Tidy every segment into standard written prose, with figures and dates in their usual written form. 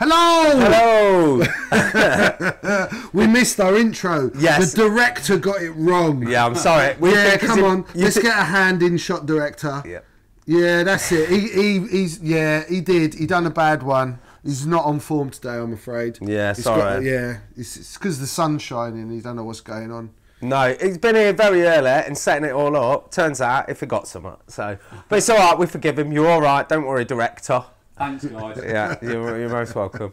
Hello! Hello! We missed our intro. Yes. The director got it wrong. Yeah, I'm sorry. Come on. Let's get a hand in, shot director. Yeah. Yeah, that's it. He did. He done a bad one. He's not on form today, I'm afraid. Yeah, sorry. It's because the sun's shining. He don't know what's going on. No, he's been here very early and setting it all up. Turns out he forgot something. So, but it's all right. We forgive him. You're all right. Don't worry, director. Thanks, guys. Yeah, you're most welcome.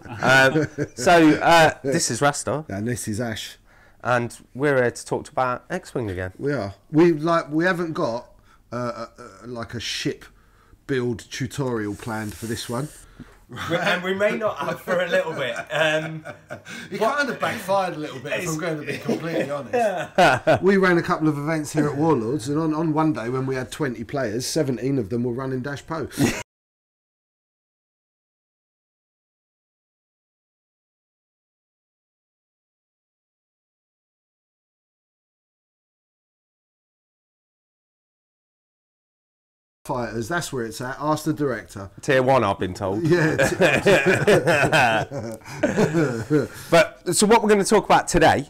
This is Rasta, And this is Ash. and we're here to talk about X-Wing again. We are. We haven't got like a ship build tutorial planned for this one. And we may not have for a little bit. It kind of backfired a little bit, if I'm going to be completely honest. We ran a couple of events here at Warlords, and on one day when we had 20 players, 17 of them were running Dash Po. Fighters, that's where it's at. Ask the director. Tier 1, I've been told. Yeah. But so what we're going to talk about today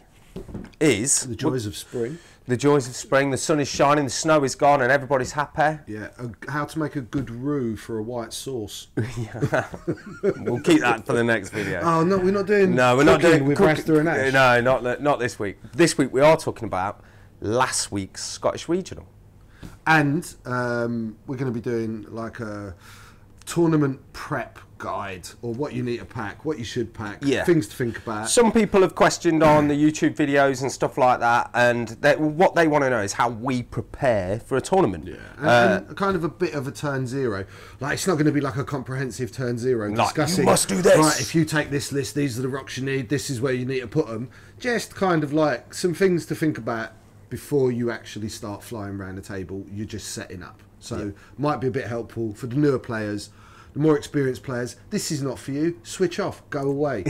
is The joys of spring. the joys of spring. The sun is shining, the snow is gone, and everybody's happy. Yeah, how to make a good roux for a white sauce. We'll keep that for the next video. Oh no, we're not doing. No, we're not doing with Rasta and Ash. No, not this week. This week we are talking about last week's Scottish Regional. And we're going to be doing like a tournament prep guide, or what you need to pack, what you should pack, things to think about. Some people have questioned on the YouTube videos and stuff like that, and what they want to know is how we prepare for a tournament. Yeah, and kind of a bit of a turn zero. Like, it's not going to be like a comprehensive turn zero discussing, you must do this. Right, if you take this list, these are the rocks you need, this is where you need to put them. Just kind of like some things to think about before you actually start flying around the table. You're just setting up. So might be a bit helpful for the newer players. The more experienced players, this is not for you. Switch off. Go away.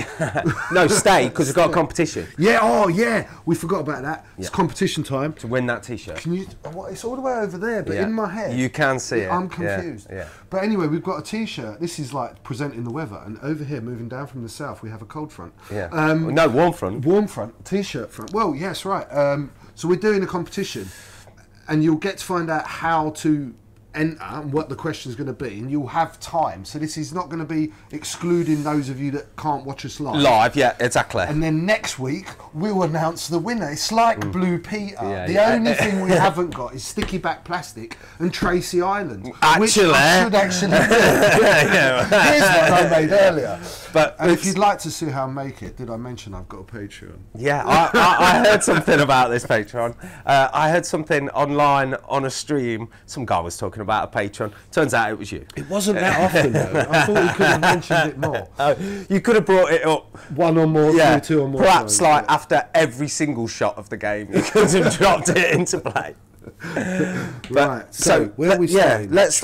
No, stay, because we've got a competition. Yeah, oh yeah. We forgot about that. It's competition time. To win that T-shirt. Can you? It's all the way over there, but in my head. You can see it. I'm confused. Yeah. But anyway, we've got a T-shirt. This is like presenting the weather. And over here, moving down from the south, we have a cold front. Yeah. No, warm front. Warm front. T-shirt front. Well, yes, right. So we're doing a competition. And you'll get to find out how to enter and what the question is going to be, and you'll have time. So this is not going to be excluding those of you that can't watch us live. Live, yeah, exactly. And then next week we'll announce the winner. It's like Blue Peter. The only thing we haven't got is sticky back plastic and Tracy Island, which I should actually do. Here's one I made earlier. And if you'd like to see how I make it, did I mention I've got a Patreon? Yeah, I heard something about this Patreon. I heard something online on a stream. Some guy was talking about a Patreon. Turns out it was you. It wasn't that often though. I thought you could have mentioned it more. You could have brought it up one or more, two or more. Perhaps times, like after every single shot of the game, you could have dropped it into play. Right. So where are we starting? Let's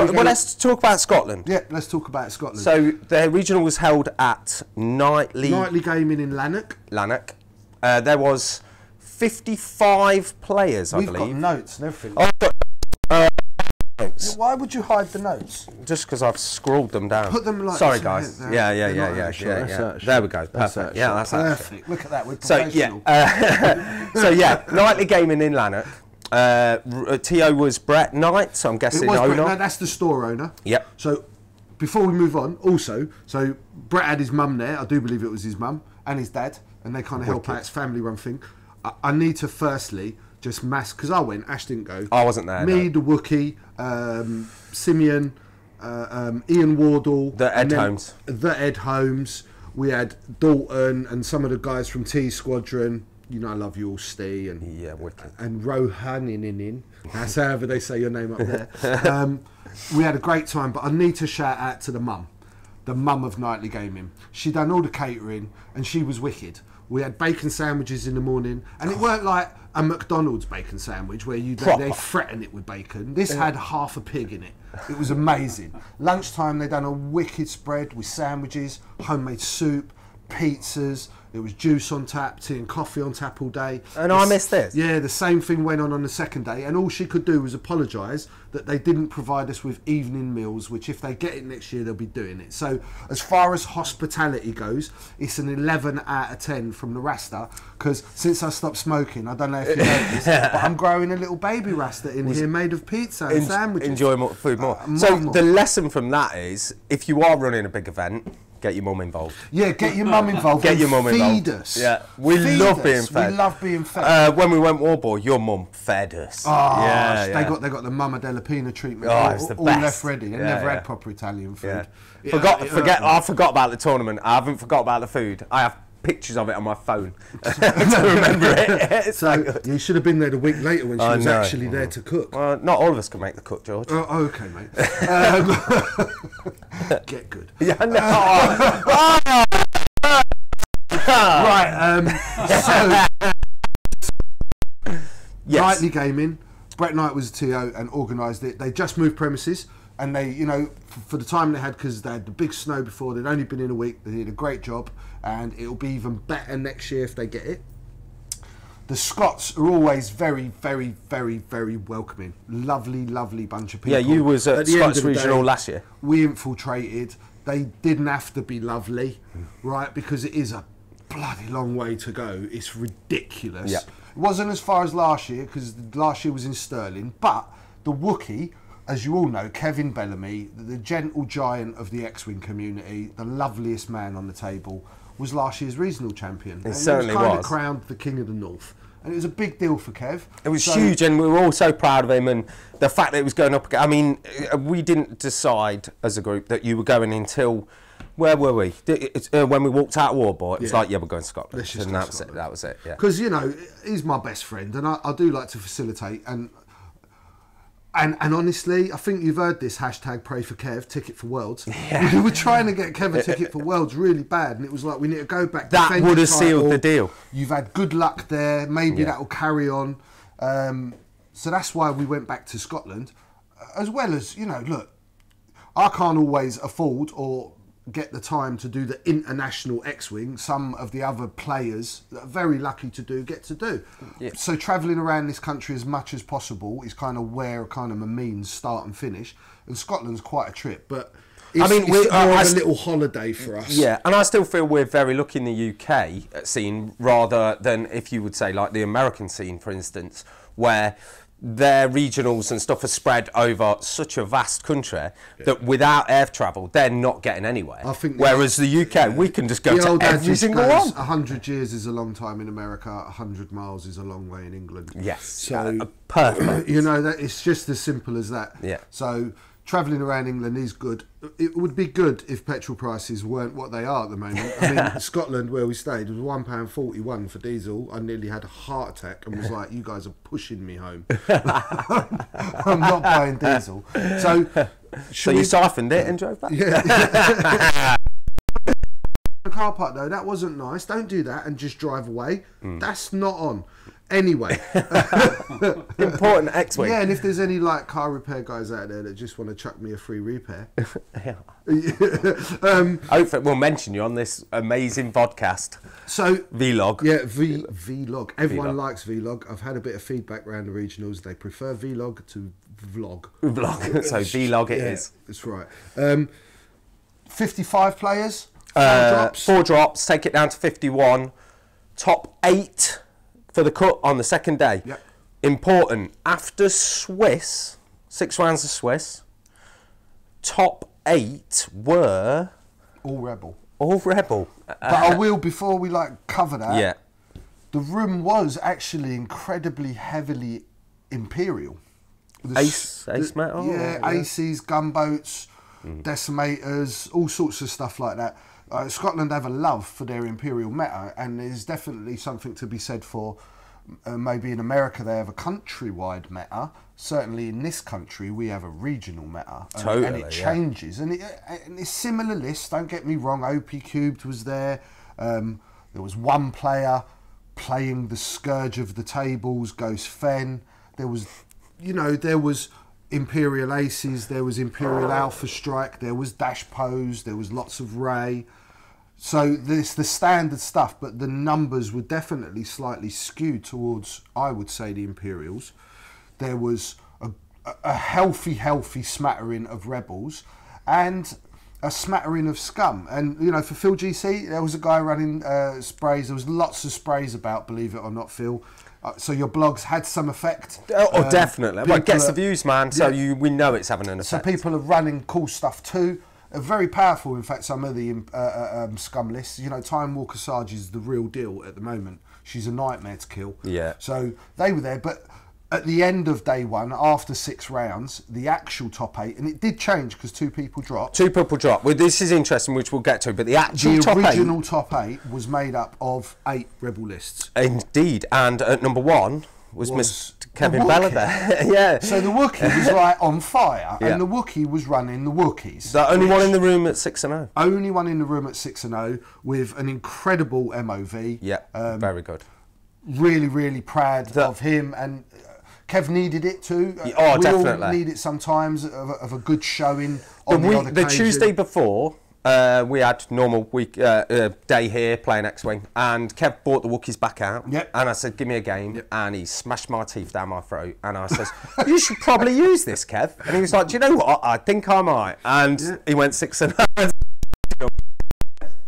talk about Scotland. Yeah, let's talk about Scotland. So the regional was held at Nightly Gaming in Lanark. There was 55 players, I believe. We've got notes and everything. Notes. Why would you hide the notes? Just because I've scrolled them down. Put them like. Sorry, guys. Yeah. There we go. Perfect. Yeah, that's perfect. Look at that. We're professional. So Nightly Gaming in Lanark. TO was Brett Knight, so I'm guessing owner. No, that's the store owner. Yep. So before we move on, also, so Brett had his mum there. I do believe it was his mum and his dad, and they kind of help out. It's a family-run thing. I need to firstly just because I went. Ash didn't go. I wasn't there. Me, the Wookiee, Simeon, Ian Wardle, the Ed Holmes. We had Dalton and some of the guys from T Squadron. You know, I love you all, Steve, and Rohaninin. That's however they say your name up there. We had a great time, but I need to shout out to the mum of Nightly Gaming. She done all the catering, and she was wicked. We had bacon sandwiches in the morning, and it weren't like a McDonald's bacon sandwich where they threaten it with bacon. This had half a pig in it. It was amazing. Lunchtime, they done a wicked spread with sandwiches, homemade soup, pizzas, There was juice on tap, tea and coffee on tap all day. And I missed this. Yeah, the same thing went on the second day, and all she could do was apologise that they didn't provide us with evening meals, which if they get it next year, they'll be doing it. So as far as hospitality goes, it's an 11 out of 10 from the Rasta, because since I stopped smoking, I don't know if you noticed, but I'm growing a little baby Rasta in here made of pizza and sandwiches. Enjoy more food more. So the lesson from that is, if you are running a big event, get your mum involved. Yeah, get your mum involved. Get your mum involved. Feed us. Yeah, we love being fed. We love being fed. When we went Warlords, your mum fed us. Oh, yeah, they got the Mama Della Pina treatment. Oh, it's the all best. left ready. They never had proper Italian food. Yeah. I forgot about the tournament. I haven't forgot about the food. I have pictures of it on my phone to remember it. So you should have been there the week later when she was actually there to cook. Well, not all of us can make the cut, George. Oh, okay, mate. Get good. Yeah, no. Right. So yes. Nightly gaming. Brett Knight was the TO and organised it. They just moved premises. And they, you know, for the time they had, because they had the big snow before, they'd only been in a week, they did a great job, and it'll be even better next year if they get it. The Scots are always very, very, very, very welcoming. Lovely, lovely bunch of people. Yeah, you was at Scots Regional last year. We infiltrated. They didn't have to be lovely, right, because it is a bloody long way to go. It's ridiculous. Yeah. It wasn't as far as last year, because last year was in Stirling, but the Wookiee, as you all know, Kevin Bellamy, the gentle giant of the X-Wing community, the loveliest man on the table, was last year's regional champion. It certainly was. Kind of was. crowned the King of the North. And it was a big deal for Kev. It was huge, and we were all so proud of him, and the fact that it was going up again. I mean, we didn't decide as a group that you were going until... Where were we? When we walked out of Warlords, it was like, yeah, we're going to Scotland. And that was it. That was it, yeah. Because, you know, he's my best friend, and I do like to facilitate, and honestly, I think you've heard this hashtag pray for Kev, ticket for Worlds. Yeah. We were trying to get Kev a ticket for Worlds really bad, and it was like, we need to go back. That would have sealed the deal. You've had good luck there, maybe that will carry on. So that's why we went back to Scotland, as well as, you know, look, I can't always afford or get the time to do the international X-Wing. Some of the other players that are very lucky to do get to do. Yeah. So travelling around this country as much as possible is kind of where kind of my means start and finish. And Scotland's quite a trip, but it's, it's more of a little holiday for us. Yeah, and I still feel we're very lucky in the UK scene, rather than, if you would say, like the American scene, for instance, where their regionals and stuff are spread over such a vast country that without air travel, they're not getting anywhere. I think whereas the UK, we can just go to every single one. 100 years is a long time in America, 100 miles is a long way in England. Yes, so perfect. You know, that it's just as simple as that. Yeah. So travelling around England is good. It would be good if petrol prices weren't what they are at the moment. I mean, Scotland, where we stayed, was £1.41 for diesel. I nearly had a heart attack and was like, you guys are pushing me home. I'm not buying diesel. So you siphoned it and drove back? Yeah. The car park, though, that wasn't nice. Don't do that and just drive away. That's not on. Anyway. Important X-Wing. Yeah, and if there's any like car repair guys out there that just want to chuck me a free repair. Hopefully we'll mention you on this amazing podcast. So Vlog. Yeah, Vlog. Everyone likes Vlog. I've had a bit of feedback around the regionals. They prefer Vlog to Vlog. Vlog. So Vlog it is. That's right. 55 players. 4 drops. Take it down to 51. Top 8 for the cut on the second day. Yep. Important. After Swiss, 6 rounds of Swiss, top 8 were... All rebel. All rebel. But I will, before we like cover that, yeah. The room was actually incredibly heavily Imperial. Ace metal? Yeah, aces, gunboats, decimators, all sorts of stuff like that. Scotland have a love for their Imperial meta, and there's definitely something to be said for maybe in America they have a countrywide meta. Certainly in this country we have a regional meta. Totally, and it changes. And it's similar lists, don't get me wrong. OP Cubed was there. There was one player playing the Scourge of the Tables, Ghost Fen. There was, you know, there was Imperial Aces, there was Imperial Alpha Strike, there was Dash Pose, there was lots of Ray. So there's the standard stuff, but the numbers were definitely slightly skewed towards, I would say, the Imperials. There was a healthy smattering of rebels and a smattering of scum. And, you know, for Phil GC, there was a guy running sprays. There was lots of sprays about, believe it or not, Phil. So your blogs had some effect. Oh, definitely. Well, it gets the views, man. So we know it's having an effect. So people are running cool stuff too. Very powerful, in fact, some of the scum lists. You know, Time Walker Sarge is the real deal at the moment. She's a nightmare to kill. Yeah. So they were there, but at the end of day one, after 6 rounds, the actual top 8, and it did change because 2 people dropped. 2 people dropped. Well, this is interesting, which we'll get to, but the actual top 8... The original top 8 was made up of 8 rebel lists. Indeed, and at number 1 was Mr. Kevin Bella there. Yeah. So the Wookiee was like on fire, and the Wookiee was running the Wookiees. The only one in the room at 6-0. Only one in the room at 6-0 with an incredible MOV. Yeah, very good. Really, really proud of him, and Kev needed it too. Oh, we definitely. all need it sometimes of a good showing on the odd occasion. The Tuesday before, we had normal week day here playing X-Wing, and Kev brought the Wookiees back out. Yep. And I said, give me a game. Yep. And he smashed my teeth down my throat. And I says, you should probably use this, Kev. And he was like, do you know what? I think I might. And he went 6-0.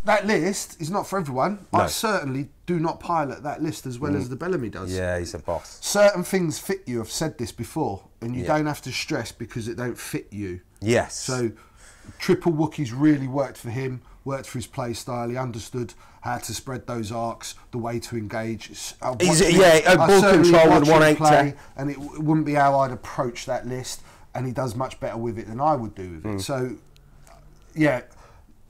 That list is not for everyone. No. I certainly do not pilot that list as well as the Bellamy does. Yeah, he's a boss. Certain things fit you. I've said this before, and you don't have to stress because it don't fit you. Yes. So triple Wookiees really worked for him, worked for his play style. He understood how to spread those arcs, the way to engage. Ball control with 180. Play, and it wouldn't be how I'd approach that list, and he does much better with it than I would do with it. So, yeah,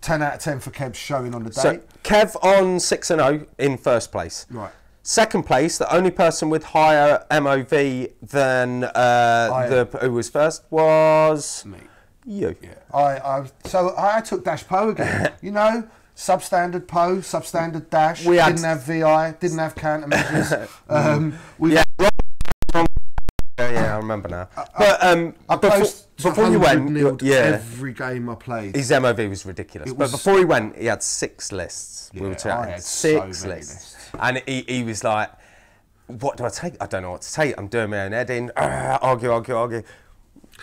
10 out of 10 for Kev's showing on the day. So, Kev on 6-0 in first place. Right. Second place, the only person with higher MOV than who was first was... Me. You. Yeah. So I took Dash Poe again. You know, substandard Poe, substandard Dash. Didn't have VI, didn't have countermeasures. Yeah, I remember now. But before you went, every game I played. His MOV was ridiculous. But before he went, he had 6 lists. Yeah, we were chatting. I had 6 so many lists. And he was like, what do I take? I don't know what to take. I'm doing my own heading. Argue.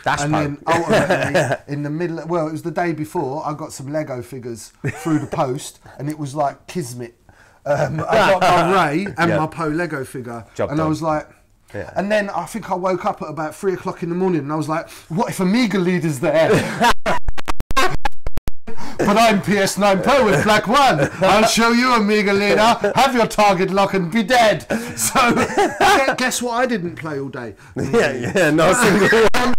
Dash and then ultimately, in the middle, it was the day before, I got some Lego figures through the post, and it was like Kismet. I got my Ray and my Poe Lego figure, I was like, and then I think I woke up at about 3 o'clock in the morning, and I was like, what if Amiga Leader's there? But I'm PS9 Poe with Black 1. I'll show you, Amiga Leader. Have your target lock and be dead. So, guess what I didn't play all day? No single one.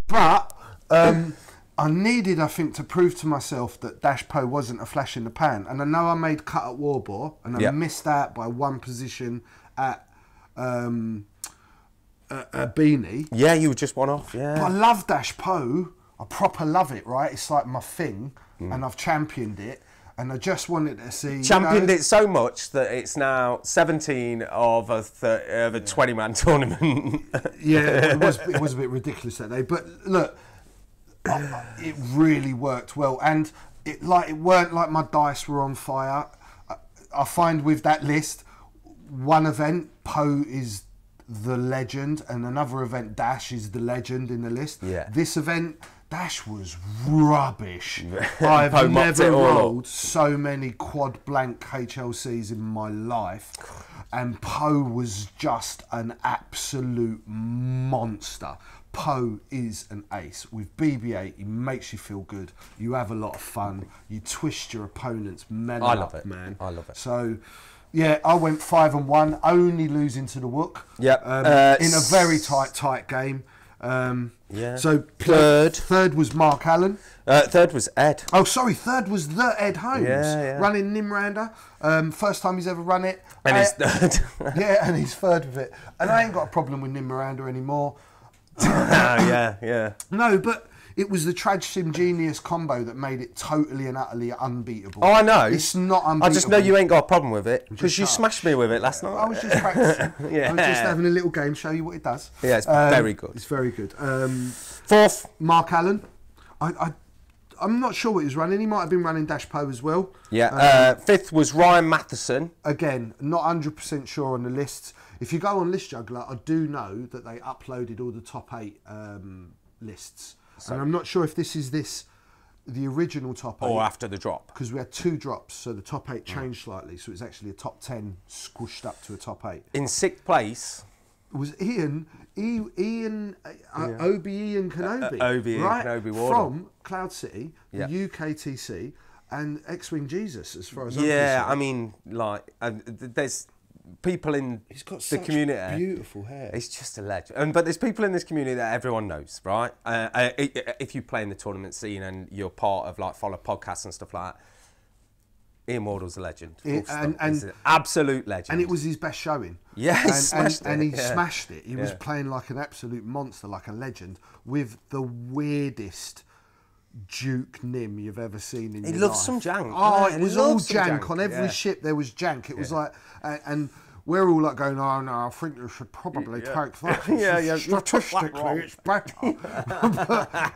But I needed, I think, to prove to myself that Dash Poe wasn't a flash in the pan. And I know I made cut at Warbore, and I missed out by 1 position at a Beanie. Yeah, you were just 1 off, yeah. But I love Dash Poe. I proper love it, right? It's like my thing, and I've championed it. And I just wanted to see... Championed it so much that it's now 17 of a 20-man tournament. Yeah, it was a bit ridiculous that day. But look, it really worked well. And it weren't like my dice were on fire. I find with that list, one event, Poe is the legend, and another event, Dash is the legend in the list. Yeah. This event... Dash was rubbish. I've never rolled so many quad blank HLCs in my life, and Poe was just an absolute monster. Poe is an ace. With BB-8, he makes you feel good. You have a lot of fun. You twist your opponent's melon up, man. I love it. So, yeah, I went 5-1, only losing to the Wook. Yep. In a very tight game. So third was Mark Allen. Third was Ed. Oh, sorry, third was the Ed Holmes. Yeah. Running Nimrander. First time he's ever run it. And he's third. Yeah, and he's third with it. And I ain't got a problem with Nimrander anymore. Yeah. No, but it was the Trad Sim Genius combo that made it totally and utterly unbeatable. Oh, I know. It's not unbeatable. I just know you ain't got a problem with it because you smashed me with it last night. I was just practicing. I was just having a little game, show you what it does. Yeah, it's very good. It's very good. Fourth, Mark Allen. I'm not sure what he was running. He might have been running Dash Po as well. Yeah. Fifth was Ryan Matheson. Again, not 100% sure on the lists. If you go on List Juggler, I do know that they uploaded all the top 8 lists. And I'm not sure if this is the original top 8. Or after the drop. Because we had 2 drops, so the top 8 changed slightly. So it's actually a top 10 squished up to a top 8. In 6th place was Ian Obi Ian Kenobi. Obi right? Kenobi from Cloud City, the UKTC, and X-Wing Jesus, as far as I'm concerned. Yeah, I mean, like, there's people in He's got the community. Beautiful hair. It's just a legend. But there's people in this community that everyone knows, right? If you play in the tournament scene and you're part of, like, follow podcasts and stuff like that, Ian Wardle's a legend. He's an absolute legend. And it was his best showing. Yeah, he smashed it. And he smashed it. He was playing like an absolute monster, like a legend, with the weirdest Duke Nim you've ever seen in your life. He loves some jank. Oh, it was all jank. On every ship there was jank. It was like... And we're all like going, oh no, I think you should probably take that. Statistically, it's better.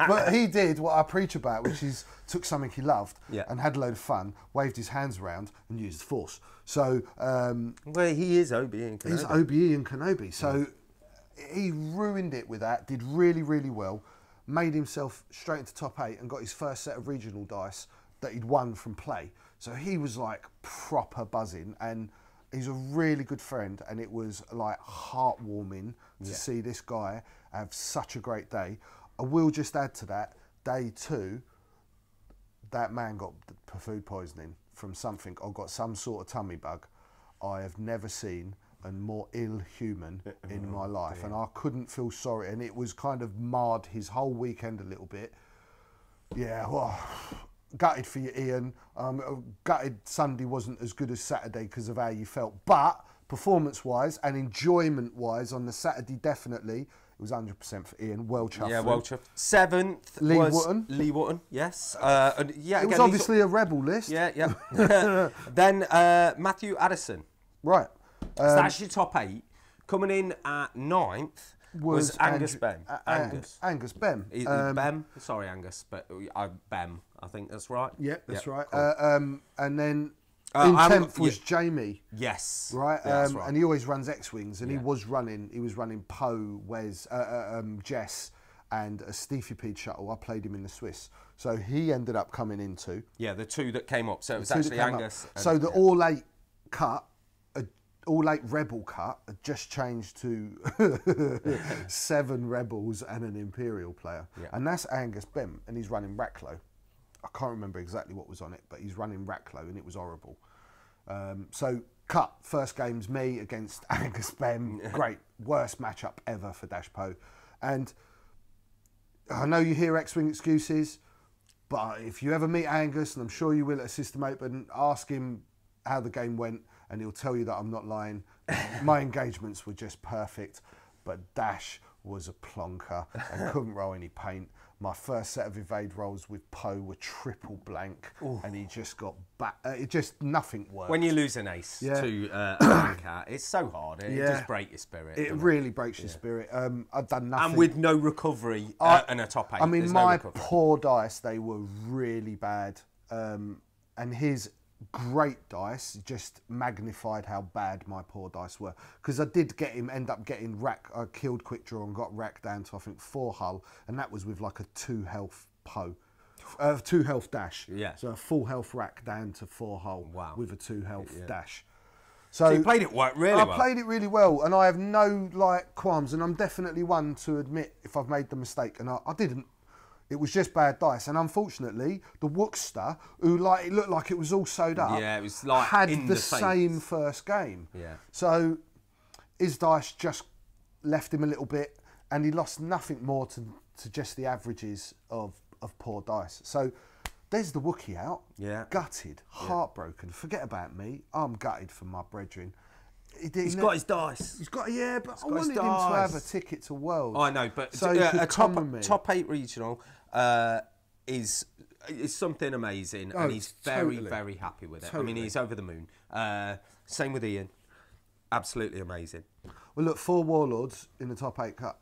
but he did what I preach about, which is took something he loved and had a load of fun, waved his hands around and used the force. So, well, he is Obi Ian Kenobi. He's Obi Ian Kenobi. So he ruined it with that. Did really, really well. Made himself straight into top 8 and got his first set of regional dice that he'd won from play. So he was like proper buzzing, and he's a really good friend, and it was like heartwarming to see this guy have such a great day. I will just add to that, day 2, that man got food poisoning from something, or got some sort of tummy bug I have never seen and more ill human in my life. And I couldn't feel sorry, and it was kind of marred his whole weekend a little bit. Yeah, well, gutted for you, Ian. Gutted Sunday wasn't as good as Saturday because of how you felt. But performance-wise and enjoyment-wise on the Saturday, definitely, it was 100% for Ian. Well chuffed. Yeah, well chuffed. 7th Lee was Wotton. Lee Wotton, yes. It was obviously a rebel list. Yeah. Then Matthew Addison. Right. So that's your top 8. Coming in at 9th was Angus Bem. Angus Bem. Bem? Sorry, Angus, but Bem. I think that's right. Yeah, that's right. Cool. And then in 10th was Jamie. Yes. Right? Yeah, that's right. And he always runs X-Wings, and he was running Poe, Wes, Jess, and a Steefy shuttle. I played him in the Swiss. So he ended up coming into... Yeah, the 2 that came up. So it was actually Angus. So the All 8 cut, All 8 Rebel cut, had just changed to 7 Rebels and an Imperial player. Yeah. And that's Angus Bem, and he's running Racklow. I can't remember exactly what was on it, but he's running Racklow, and it was horrible. So, cut, first game's me against Angus Bem. Great, worst matchup ever for Dash Po. And I know you hear X-Wing excuses, but if you ever meet Angus, and I'm sure you will at a System Open, ask him how the game went, and he'll tell you that I'm not lying. My engagements were just perfect, but Dash was a plonker and couldn't roll any paint. My first set of evade rolls with Poe were triple blank. Ooh. And he just got back. It just, nothing worked. When you lose an ace to a blank it's so hard. It just breaks your spirit. It really breaks your spirit. I've done nothing. And with no recovery and a top 8. I mean, my poor dice, they were really bad. And his great dice just magnified how bad my poor dice were, because I did end up getting rack. I killed quick draw and got rack down to I think 4 hull, and that was with like a 2 health Poe, 2 health Dash. Yeah. So a full health rack down to 4 hull with a 2 health Dash. So you played it really well. I played it really well, and I have no qualms, and I'm definitely one to admit if I've made the mistake, and I didn't. It was just bad dice, and unfortunately, the Wookster, who it looked like it was all sewed up, it was like had the same first game. Yeah. So his dice just left him a little bit, and he lost nothing more to just the averages of poor dice. So there's the Wookiee out. Yeah. Gutted, heartbroken. Forget about me. I'm gutted for my brethren. He's got his dice. He's got, but I wanted him to have a ticket to Worlds. I know, but so a top 8 regional is something amazing, and he's very happy with it. I mean, he's over the moon. Same with Ian. Absolutely amazing. Well, look, 4 Warlords in the top 8 cut.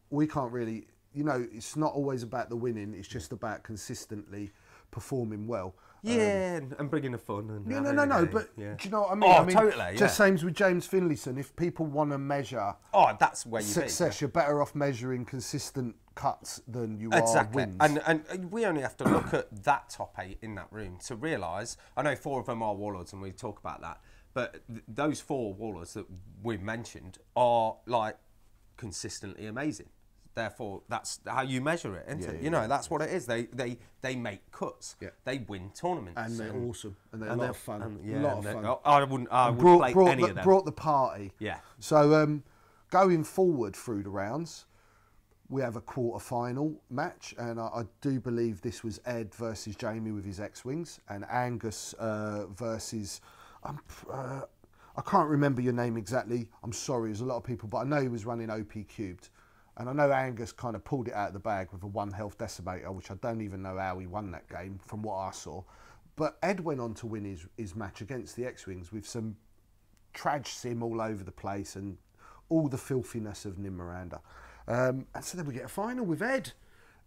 We can't really you know, it's not always about the winning. It's just about consistently performing well. Yeah, and bringing the fun. And No. But do you know what I mean? Oh, I mean, totally. Just same with James Finlayson. If people want to measure, that's where you success, you're better off measuring consistent cuts than you exactly. are wins. And we only have to look at that top 8 in that room to realise. I know 4 of them are Warlords, and we talk about that. But those 4 Warlords that we've mentioned are like consistently amazing. Therefore, that's how you measure it, isn't it? You know, that's what it is. They make cuts. Yeah. They win tournaments. And they're awesome. And they're a lot of fun. A lot of fun. I wouldn't play any of them. Brought the party. Yeah. So going forward through the rounds, we have a quarter-final match. And I do believe this was Ed versus Jamie with his X-Wings. And Angus versus... I can't remember your name exactly. I'm sorry, there's a lot of people. But I know he was running OP Cubed. And I know Angus kind of pulled it out of the bag with a 1 health decimator, which I don't even know how he won that game from what I saw. But Ed went on to win his match against the X-Wings with some trad sim all over the place and all the filthiness of Nim Miranda. And so then we get a final with Ed.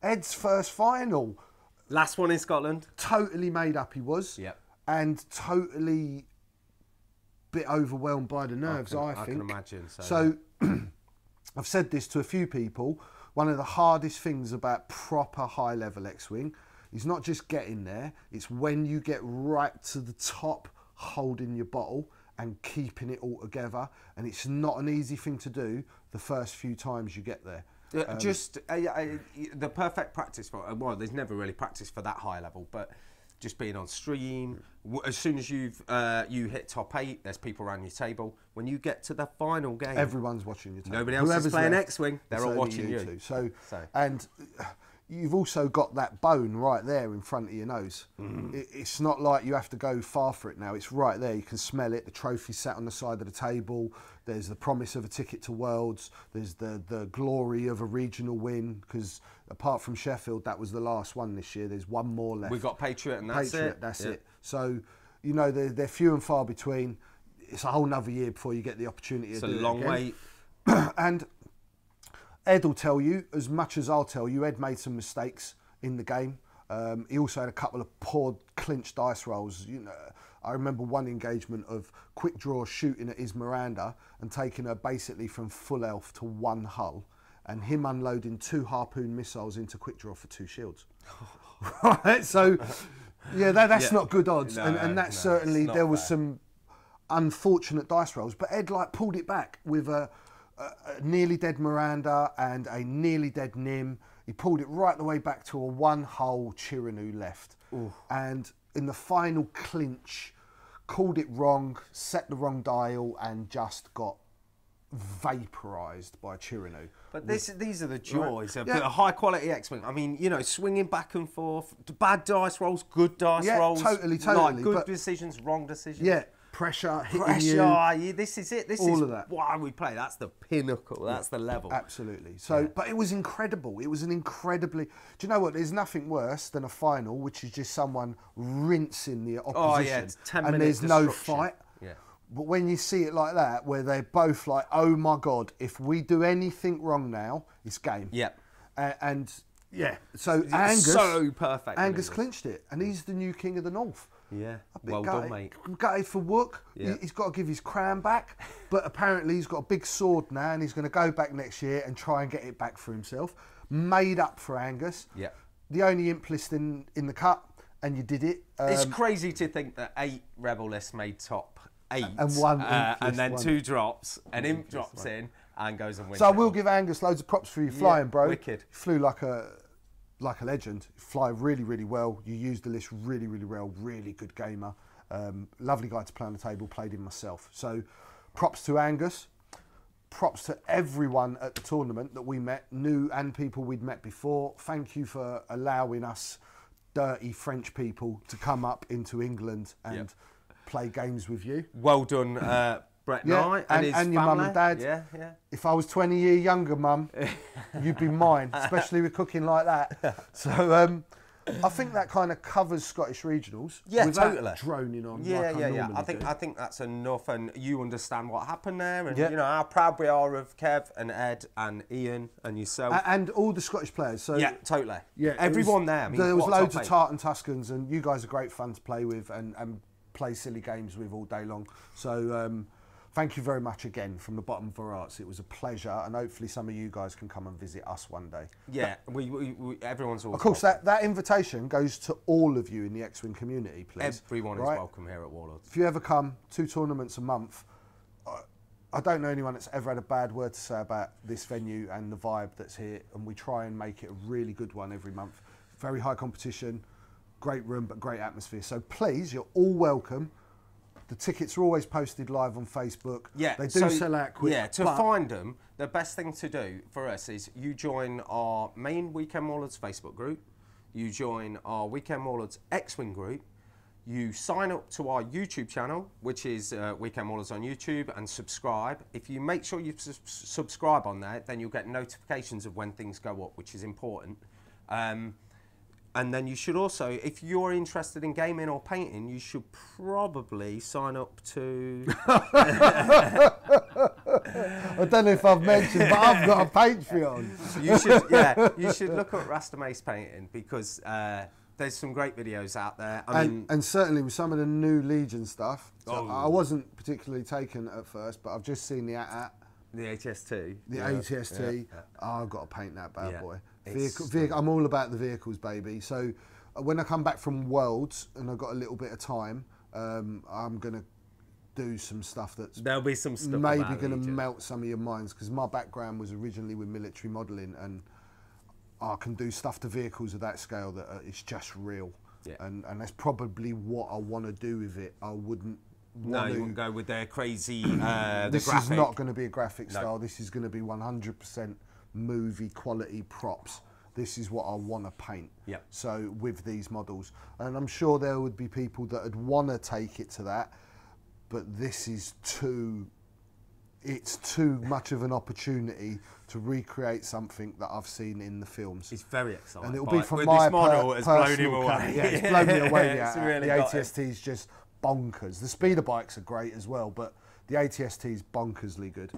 Ed's first final. Last one in Scotland. Totally made up he was. Yep. And totally bit overwhelmed by the nerves, I think. I can imagine. So I've said this to a few people. One of the hardest things about proper high-level X-Wing is not just getting there, it's when you get right to the top, holding your bottle and keeping it all together. And it's not an easy thing to do the first few times you get there. The perfect practice for it, well, there's never really practice for that high level, but just being on stream, as soon as you hit top 8, there's people around your table. When you get to the final game, everyone's watching your table. Nobody else is playing X-Wing. They're all watching you. Too. So, and you've also got that bone right there in front of your nose. It's not like you have to go far for it now. It's right there. You can smell it. The trophy's sat on the side of the table. There's the promise of a ticket to Worlds. There's the glory of a regional win, because apart from Sheffield, that was the last one this year. There's one more left. We've got Patriot, and that's it. That's it. So, you know, they're few and far between. It's a whole nother year before you get the opportunity to do it again. It's a long wait. And Ed will tell you, as much as I'll tell you, Ed made some mistakes in the game. He also had a couple of poor clinched dice rolls. You know, I remember one engagement of quick draw shooting at his Miranda and taking her basically from full health to 1 hull, and him unloading 2 harpoon missiles into quick draw for 2 shields. Right, so yeah, that's not good odds, and that certainly there was some unfortunate dice rolls. But Ed pulled it back with a nearly dead Miranda and a nearly dead Nim. He pulled it right the way back to a 1 hull Chiranu left. Ooh. And in the final clinch, called it wrong, set the wrong dial, and just got vaporised by Chiranu. But these are the joys of a high quality X-Wing. I mean, you know, swinging back and forth, bad dice rolls, good dice rolls. Totally. Like good decisions, wrong decisions. Yeah. Pressure, you. This is it. This all is of that. Why we play. That's the pinnacle. That's the level. Absolutely. So, but it was incredible. It was an incredibly... Do you know what? There's nothing worse than a final, which is just someone rinsing the opposition. Oh, yeah, it's 10 and minutes there's no destruction. fight. Yeah. But when you see it like that, where they're both like, oh my God, if we do anything wrong now, it's game. Yeah. And yeah, so Angus... So perfect. Angus clinched it, and he's the new king of the North. Yeah, well done, mate. Gutted for Wook. Yeah. He's got to give his crown back, but apparently he's got a big sword now, and he's going to go back next year and try and get it back for himself. Made up for Angus. Yeah. The only imp list in the cut, and you did it. It's crazy to think that 8 rebel lists made top 8, and one imp and then list, 2 drops, an imp drops in and goes and wins. So I will give Angus loads of props for your flying, bro. Wicked. You flew like a legend. You fly really, really well. You used the list really, really well. Really good gamer. Lovely guy to play on the table. Played him myself. So props to Angus. Props to everyone at the tournament that we met, new and people we'd met before. Thank you for allowing us dirty French people to come up into England and play games with you. Well done, Brett Knight and his your mum and dad. Yeah. If I was 20 years younger, mum, you'd be mine, especially with cooking like that. So I think that kind of covers Scottish regionals. Yeah, without totally. droning on. Yeah, like yeah. I think that's enough, and you understand what happened there, and you know how proud we are of Kev and Ed and Ian and yourself, and all the Scottish players. So yeah, totally. Yeah, everyone there. I mean, there was loads of Tartan Tuscans, and you guys are great fun to play with and play silly games with all day long. So thank you very much again from the bottom of our hearts. It was a pleasure, and hopefully some of you guys can come and visit us one day. Yeah, everyone's always of course, that invitation goes to all of you in the X-Wing community, please. Everyone is welcome here at Warlords. If you ever come, 2 tournaments a month. I don't know anyone that's ever had a bad word to say about this venue and the vibe that's here, and we try and make it a really good one every month. Very high competition, great room, but great atmosphere. So please, you're all welcome. The tickets are always posted live on Facebook. Yeah, they do sell out quick. Yeah, to find them, the best thing to do for us is you join our main Weekend Warlords Facebook group, you join our Weekend Warlords X-Wing group, you sign up to our YouTube channel, which is Weekend Warlords on YouTube, and subscribe. If you make sure you subscribe on there, then you'll get notifications of when things go up, which is important. And then you should also, if you're interested in gaming or painting, you should probably sign up to... I don't know if I've mentioned, but I've got a Patreon. You should look at Rasta painting, because there's some great videos out there. And certainly with some of the new Legion stuff, I wasn't particularly taken at first, but I've just seen the AT-AT. The ATST. The ATST. Yeah. Oh, I've got to paint that bad boy. Vehicle, I'm all about the vehicles, baby. So when I come back from Worlds and I've got a little bit of time, I'm going to do some stuff that's... There'll be some stuff maybe going to melt some of your minds, because my background was originally with military modelling, and I can do stuff to vehicles of that scale that is just real. Yeah. And that's probably what I want to do with it. I wouldn't... No, you wouldn't go with their crazy this is not going to be a graphic style. This is going to be 100% movie quality props. This is what I want to paint. Yep. So with these models, and I'm sure there would be people that would want to take it to that, but this is it's too much of an opportunity to recreate something that I've seen in the films. It's very exciting. And it'll be from my this model has blown him away. Yeah, it's blown me away. Really the ATST is just bonkers. The speeder bikes are great as well, but the ATST is bonkersly good.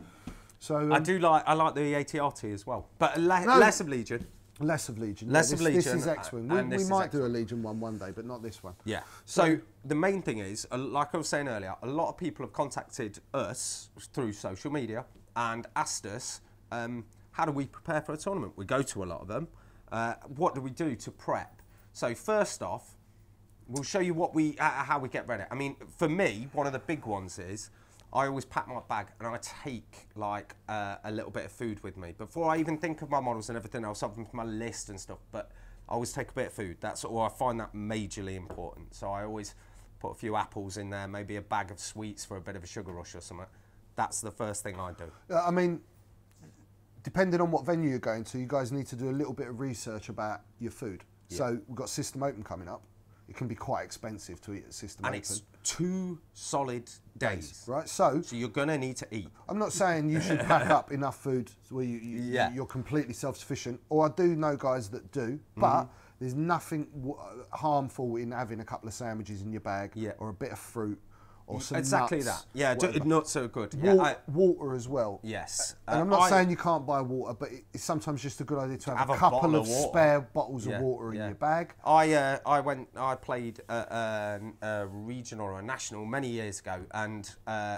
So I like the ATRT as well, but less of Legion. Less of Legion. Less of Legion. This is X-Wing. We might do a Legion one day, but not this one. Yeah. So the main thing is, like I was saying earlier, a lot of people have contacted us through social media and asked us, how do we prepare for a tournament? We go to a lot of them. What do we do to prep? So first off, we'll show you how we get ready. I mean, for me, one of the big ones is I always pack my bag and I take like a little bit of food with me before I even think of my models and everything else. I've my list and stuff, but I always take a bit of food. I find that majorly important. So I always put a few apples in there, maybe a bag of sweets for a bit of a sugar rush or something. That's the first thing I do. I mean, depending on what venue you're going to, you guys need to do a little bit of research about your food. Yeah. So we've got System Open coming up. It can be quite expensive to eat at System Open. And it's 2 solid days. Right, so you're going to need to eat. I'm not saying you should pack up enough food where you're completely self-sufficient, or I do know guys that do, but there's nothing harmful in having a couple of sandwiches in your bag, or a bit of fruit, or some exactly nuts, that. Yeah, nuts are good. Water as well. Yes. And I'm not saying you can't buy water, but it's sometimes just a good idea to have a couple of spare bottles of water in your bag. I played a regional or a national many years ago and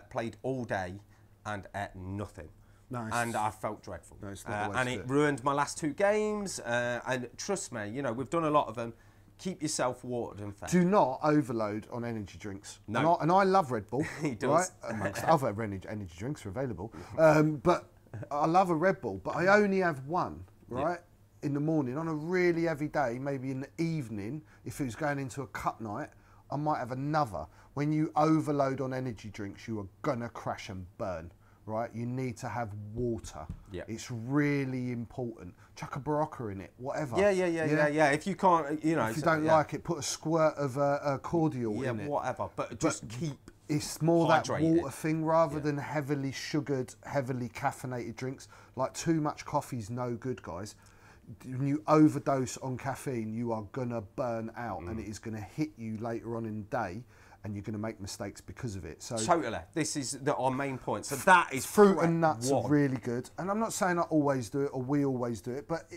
played all day and ate nothing. Nice. And I felt dreadful. No, it's not the way and it ruined my last 2 games. And trust me, you know, we've done a lot of them. Keep yourself watered and fed. Do not overload on energy drinks. No. And I love Red Bull. He does. Right? Amongst other energy drinks are available. But I love a Red Bull, but I only have one, right? Yeah. In the morning. On a really heavy day, maybe in the evening, if it was going into a cup night, I might have another. When you overload on energy drinks, you are gonna crash and burn. Right, you need to have water. Yeah, it's really important. Chuck a Barocca in it, whatever. Yeah. If you can't, you know, if you don't like it, put a squirt of a cordial in it. Yeah, whatever. But just keep. It's more hydrated. That water thing rather than heavily sugared, heavily caffeinated drinks. Like too much coffee's no good, guys. when you overdose on caffeine, you are gonna burn out, and it is gonna hit you later on in the day, and you're gonna make mistakes because of it. So totally, this is our main point. So that is fruit and nuts are really good, and I'm not saying I always do it or we always do it, but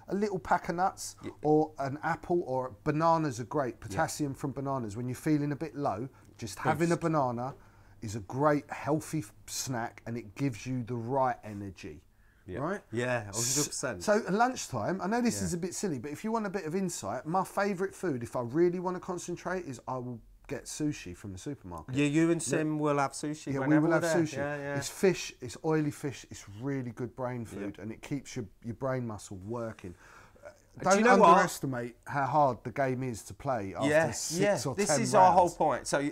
a little pack of nuts or an apple or bananas are great. Potassium from bananas. When you're feeling a bit low, just having a banana is a great healthy snack, and it gives you the right energy. Right? Yeah, 100%. So at lunchtime, I know this is a bit silly, but if you want a bit of insight, my favourite food, if I really want to concentrate, is I will get sushi from the supermarket. Yeah, you and Sim will have sushi. Yeah, whenever we will have we're there. sushi. Yeah. It's fish, it's oily fish, it's really good brain food, and it keeps your brain muscle working. Don't underestimate how hard the game is to play after 6 or 10 rounds. This is our whole point. So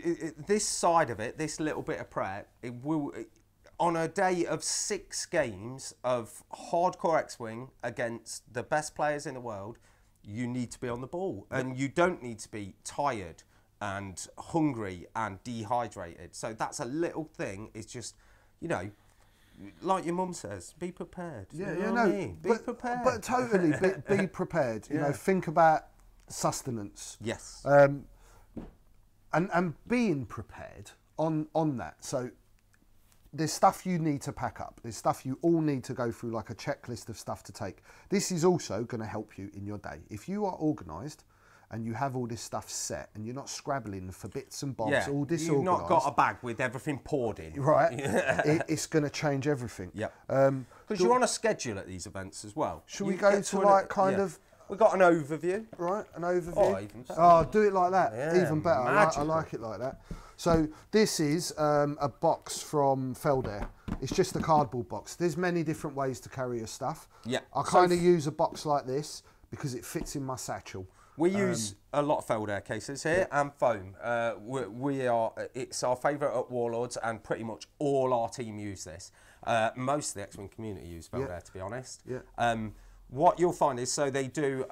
this side of it, this little bit of prep, it will... On a day of 6 games of hardcore X-Wing against the best players in the world, you need to be on the ball. And you don't need to be tired and hungry and dehydrated. So that's a little thing. It's just, you know, like your mum says, be prepared. Yeah, you know what I mean? Be prepared. But totally, be prepared. You know, think about sustenance. Yes. And being prepared on that. So there's stuff you need to pack up. There's stuff you all need to go through, like a checklist of stuff to take. This is also going to help you in your day. If you are organised and you have all this stuff set and you're not scrabbling for bits and bobs, all disorganised. You've not got a bag with everything poured in. Right. It's going to change everything. Yep. Because you're on a schedule at these events as well. Should we go to like kind of... We've got an overview. Right, an overview. Oh, even better. Oh, do it like that. Yeah, even better. I like it like that. So this is a box from Feldair. It's just a cardboard box. There's many different ways to carry your stuff. Yeah. I kind of use a box like this because it fits in my satchel. We use a lot of Feldair cases here and foam. It's our favourite at Warlords, and pretty much all our team use this. Most of the X-Wing community use Feldair, to be honest. Yeah. What you'll find is, so they do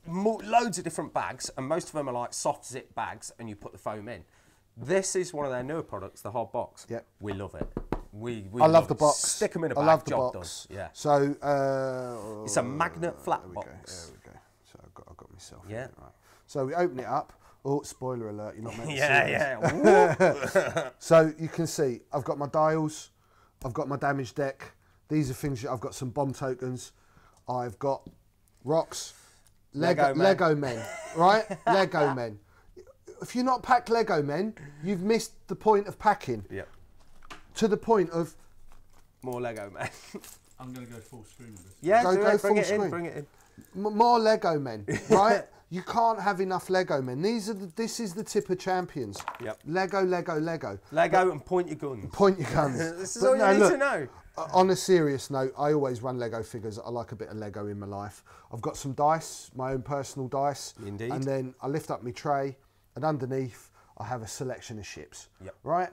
loads of different bags, and most of them are like soft zip bags, and you put the foam in. This is one of their newer products, the hard box. Yep. We love it. We I love the box. Stick them in a bag. I love the job box. done. Yeah. So it's a magnet flat box. There we go. So I've got myself. Yeah. Right. So we open it up. Oh, spoiler alert! You're not meant to see Yeah. So you can see I've got my dials. I've got my damage deck. These are things. I've got some bomb tokens. I've got rocks, Lego men, right? Lego men. If you're not packed Lego men, you've missed the point of packing. Yep. To the point of more Lego men. I'm going to go full screen with this. Yeah, go bring full it screen. in. Bring it in. More Lego men, right? You can't have enough Lego men. This is the tip of champions. Yep. Lego. Lego and point your guns. Point your guns. This is all you need to know. On a serious note, I always run Lego figures. I like a bit of Lego in my life. I've got some dice, my own personal dice. Indeed. And then I lift up my tray, and underneath I have a selection of ships. Yep. Right?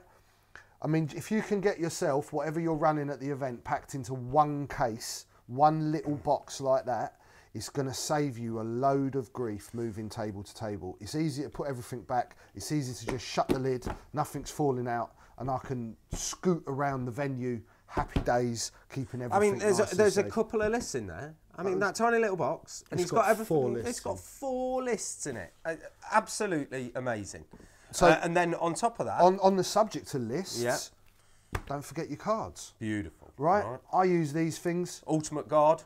I mean, if you can get yourself, whatever you're running at the event, packed into one case, one little box like that, it's going to save you a load of grief moving table to table. It's easy to put everything back. It's easy to just shut the lid, nothing's falling out, and I can scoot around the venue, happy days, keeping everything nice and there's a safe. couple of lists in there. I mean, that tiny little box, and it's got everything. 4 lists. It's got 4 lists in it. Absolutely amazing. So, and then on top of that, on the subject of lists, don't forget your cards. Beautiful. Right? I use these things. Ultimate Guard.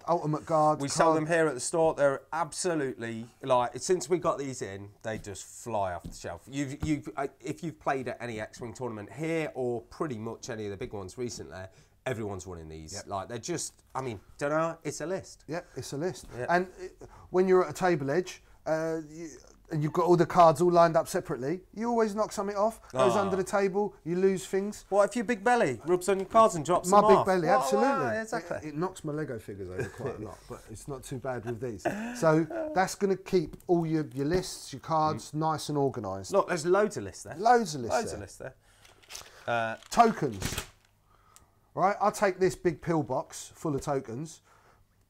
We sell them here at the store. They're absolutely, like, since we got these in, they just fly off the shelf. If you've played at any X-Wing tournament here or pretty much any of the big ones recently, everyone's running these. Yep. Like, they're just, I mean, don't know, it's a list. Yeah, it's a list. Yep. And when you're at a table edge, and you've got all the cards all lined up separately, you always knock something off, goes under the table, you lose things. What if your big belly rubs on your cards and drops my them big off? belly, absolutely. Yeah, exactly. It knocks my Lego figures over quite a lot, but it's not too bad with these. So that's going to keep all your lists, your cards nice and organised. Look, there's loads of lists there. Loads of lists there. Tokens. Right, I'll take this big pill box full of tokens,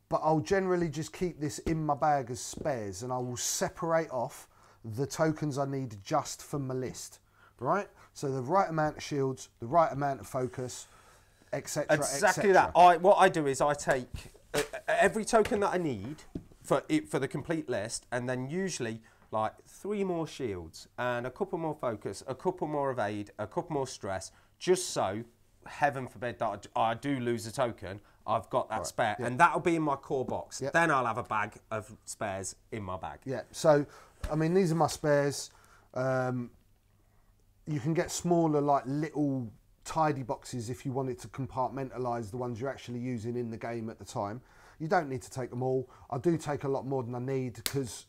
but I'll generally just keep this in my bag as spares, and I will separate off the tokens I need just for my list, right? So the right amount of shields, the right amount of focus, etc. Exactly that. What I do is I take every token that I need for the complete list, and then usually like 3 more shields and a couple more focus, a couple more evade, a couple more stress, just so, heaven forbid that I do lose a token, I've got that spare, and that'll be in my core box. Then I'll have a bag of spares in my bag. Yeah, so, I mean, these are my spares. You can get smaller, like little tidy boxes if you wanted to compartmentalise the ones you're actually using in the game at the time. You don't need to take them all. I do take a lot more than I need because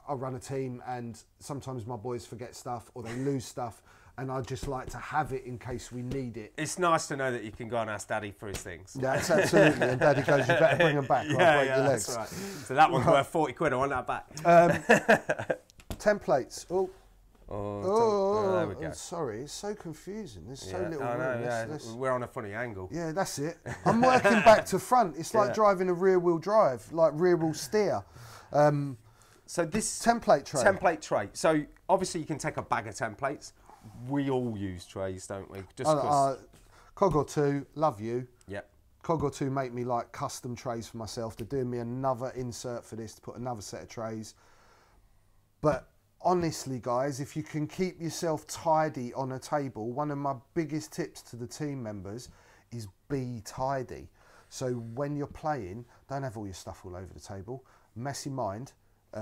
I run a team and sometimes my boys forget stuff or they lose stuff, and I just like to have it in case we need it. It's nice to know that you can go and ask Daddy for his things. Yeah, it's absolutely. And Daddy goes, you better bring them back or I'll break your legs. That's right. So that one's worth 40 quid, I want that back. Templates. There we go. Sorry, it's so confusing. There's so little room. We're on a funny angle. Yeah, that's it. I'm working back to front. It's like driving a rear-wheel drive, like rear-wheel steer. So this template tray. Template tray. So obviously you can take a bag of templates. We all use trays, don't we? Just Cog or Two, love you. Yep. Cog or Two make me like custom trays for myself. They're doing me another insert for this to put another set of trays. But honestly, guys, if you can keep yourself tidy on a table, one of my biggest tips to the team members is be tidy. So when you're playing, don't have all your stuff all over the table. Messy mind,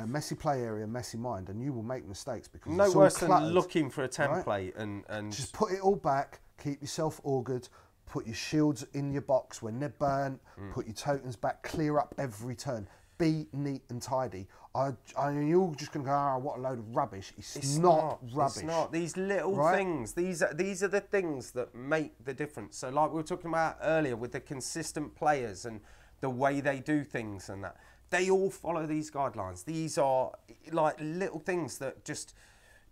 messy play area, messy mind, and you will make mistakes because no it's all worse cluttered, than looking for a template, right? and just put it all back, keep yourself augured, put your shields in your box when they're burnt, put your tokens back, clear up every turn. Be neat and tidy. You're just going to go, oh, what a load of rubbish. It's not rubbish. It's not. These little things, these are the things that make the difference. So like we were talking about earlier with the consistent players and the way they do things and that, they all follow these guidelines. These are like little things that just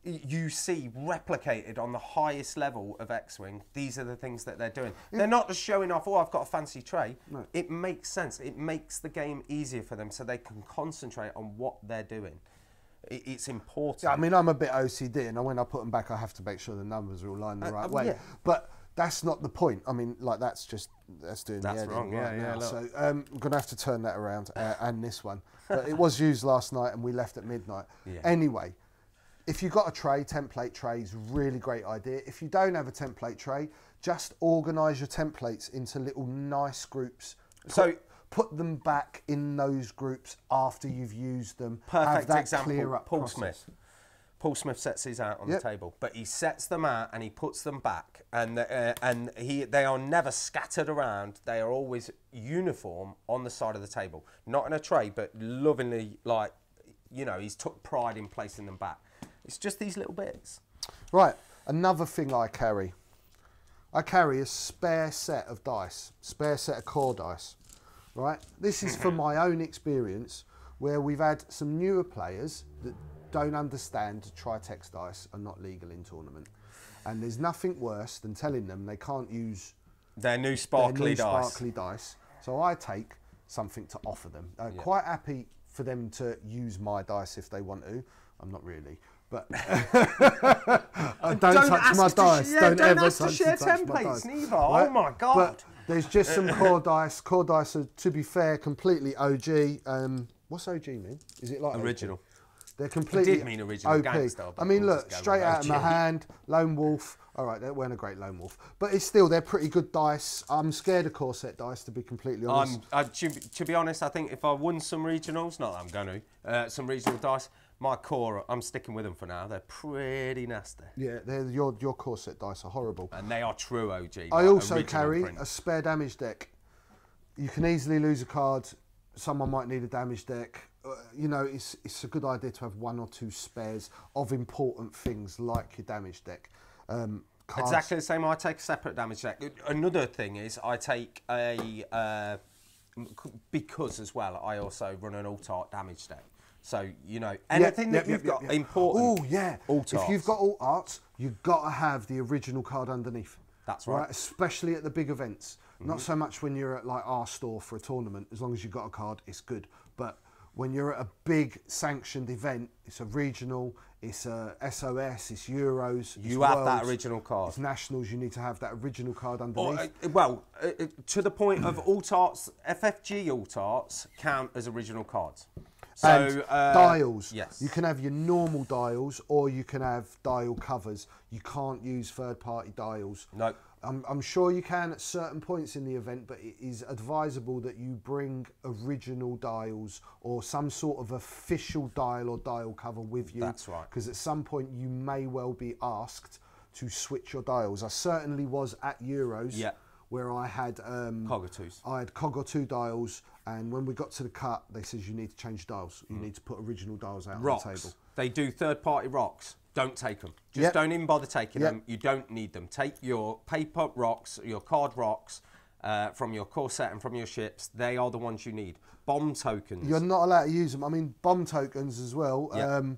you see replicated on the highest level of X-Wing. These are the things that they're doing. They're not just showing off, oh, I've got a fancy tray. No. It makes sense. It makes the game easier for them so they can concentrate on what they're doing. It's important. Yeah, I mean, I'm a bit OCD, and when I put them back, I have to make sure the numbers are all lined the right way. Yeah. But that's not the point. I mean, like, that's doing the editing wrong. Right now. So I'm going to have to turn that around, and this one. But it was used last night, and we left at midnight. Yeah. Anyway, if you've got a tray, template tray is a really great idea. If you don't have a template tray, just organise your templates into little nice groups. Put them back in those groups after you've used them. Perfect example, Paul Smith. Paul Smith sets his out on the table, but he sets them out and he puts them back, and they are never scattered around. They are always uniform on the side of the table, not in a tray, but lovingly, like, you know, he's took pride in placing them back. It's just these little bits. Right, another thing I carry a spare set of dice, spare set of core dice, right? This is from my own experience where we've had some newer players that don't understand Tritex dice are not legal in tournament. And there's nothing worse than telling them they can't use their new sparkly dice. So I take something to offer them. Quite happy for them to use my dice if they want to. I'm not really. But don't touch my dice. Don't ever touch templates, neither. Right? Oh my God. But there's just some core dice. Core dice are, to be fair, completely OG. What's OG mean? Is it like original? OG? They're completely it did mean original gangster. I mean, look, straight out of my hand, Lone Wolf. All right, they weren't a great Lone Wolf, but it's still, they're pretty good dice. I'm scared of core set dice, to be completely honest. To be honest, I think if I won some regionals, not that I'm going to, some regional dice, my core, I'm sticking with them for now. They're pretty nasty. Yeah, your core set dice are horrible. And they are true OG. I also carry a spare damage deck. You can easily lose a card. Someone might need a damage deck. You know, it's a good idea to have 1 or 2 spares of important things like your damage deck. Exactly the same. I take a separate damage deck. Another thing is I take a because as well I also run an alt-art damage deck. So you know anything that you've got important. Oh yeah. If you've got alt arts, you've got to have the original card underneath. That's right. Especially at the big events. Not so much when you're at like our store for a tournament. As long as you've got a card, it's good. But when you're at a big sanctioned event, it's a regional, it's a SOS, it's Euros. You have that original card. It's nationals, you need to have that original card underneath. To the point of alt arts, FFG alt arts count as original cards. So, And dials. Yes. You can have your normal dials or you can have dial covers. You can't use third-party dials. No. I'm sure you can at certain points in the event, but it is advisable that you bring original dials or some sort of official dial or dial cover with you. That's right. Because at some point you may well be asked to switch your dials. I certainly was at Euros. Yeah. Where I had Cog-O-2s. I had Cog-O-2 dials, and when we got to the cut, they says you need to change dials. You need to put original dials out Rocks. on the table. They do third-party rocks. Don't take them. Just don't even bother taking them. You don't need them. Take your paper rocks, your card rocks from your core set and from your ships. They are the ones you need. Bomb tokens. You're not allowed to use them. I mean, bomb tokens as well.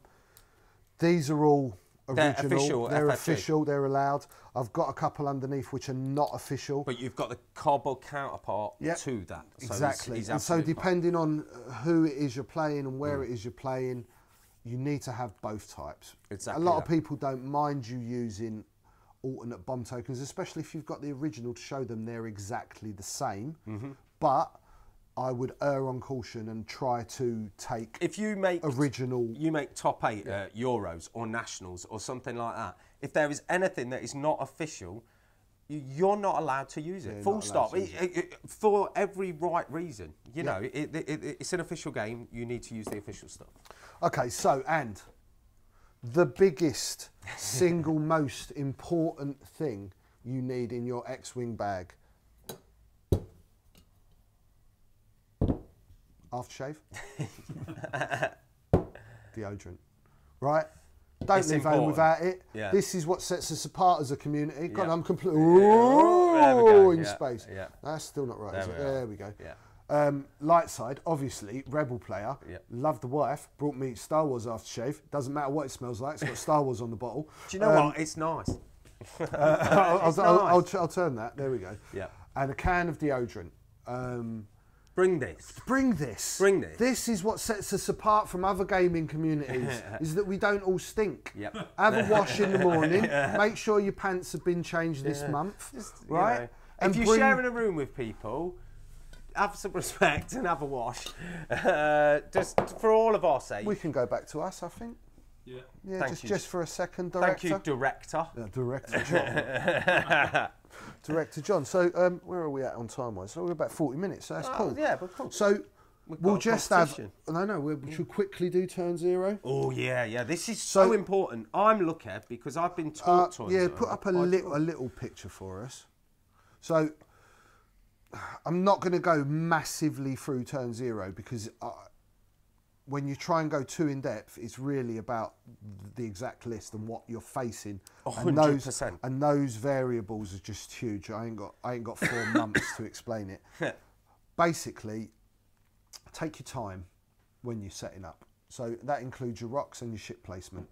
These are all original. They're official. They're official. They're allowed. I've got a couple underneath which are not official. But you've got the cardboard counterpart to that. So exactly. he's and so depending on who it is you're playing and where it is you're playing, you need to have both types. Exactly. A lot of people don't mind you using alternate bomb tokens, especially if you've got the original to show them they're exactly the same. But I would err on caution and try to take original. You make top 8 Euros or Nationals or something like that. If there is anything that is not official, you're not allowed to use it. Full stop. For every right reason. You know, it's an official game. You need to use the official stuff. Okay, so, and the biggest single most important thing you need in your X-Wing bag. Aftershave. Deodorant. Right? Don't leave home without it. Yeah. This is what sets us apart as a community. God, I'm completely in space. Yeah. That's still not right, is it? There we go. Yeah. Light side, obviously, Rebel player. Yeah. Loved the wife. Brought me Star Wars aftershave. Doesn't matter what it smells like. It's got Star Wars on the bottle. Do you know what? It's nice. I'll turn that. There we go. Yeah. And a can of deodorant. Bring this. Bring this. Bring this. This is what sets us apart from other gaming communities, is that we don't all stink. Yep. Have a wash in the morning. Make sure your pants have been changed this month. Right? You know, and if you're sharing a room with people, have some respect and have a wash. Just for all of our sake. We can go back to us, I think. Yeah. Yeah, just for a second, Director. Thank you, Director. Director John. Director John. So, where are we at on time-wise? So we're about 40 minutes, so that's cool. Yeah, but cool. So, we'll just have... No, we should quickly do turn 0. Oh, yeah. This is so important. I'm lucky because I've been taught to. Yeah, put up a little picture for us. So, I'm not going to go massively through turn 0 because... when you try and go too in depth, it's really about the exact list and what you're facing. 100%. And those variables are just huge. I ain't got 4 months to explain it. Basically, take your time when you're setting up. So that includes your rocks and your ship placement.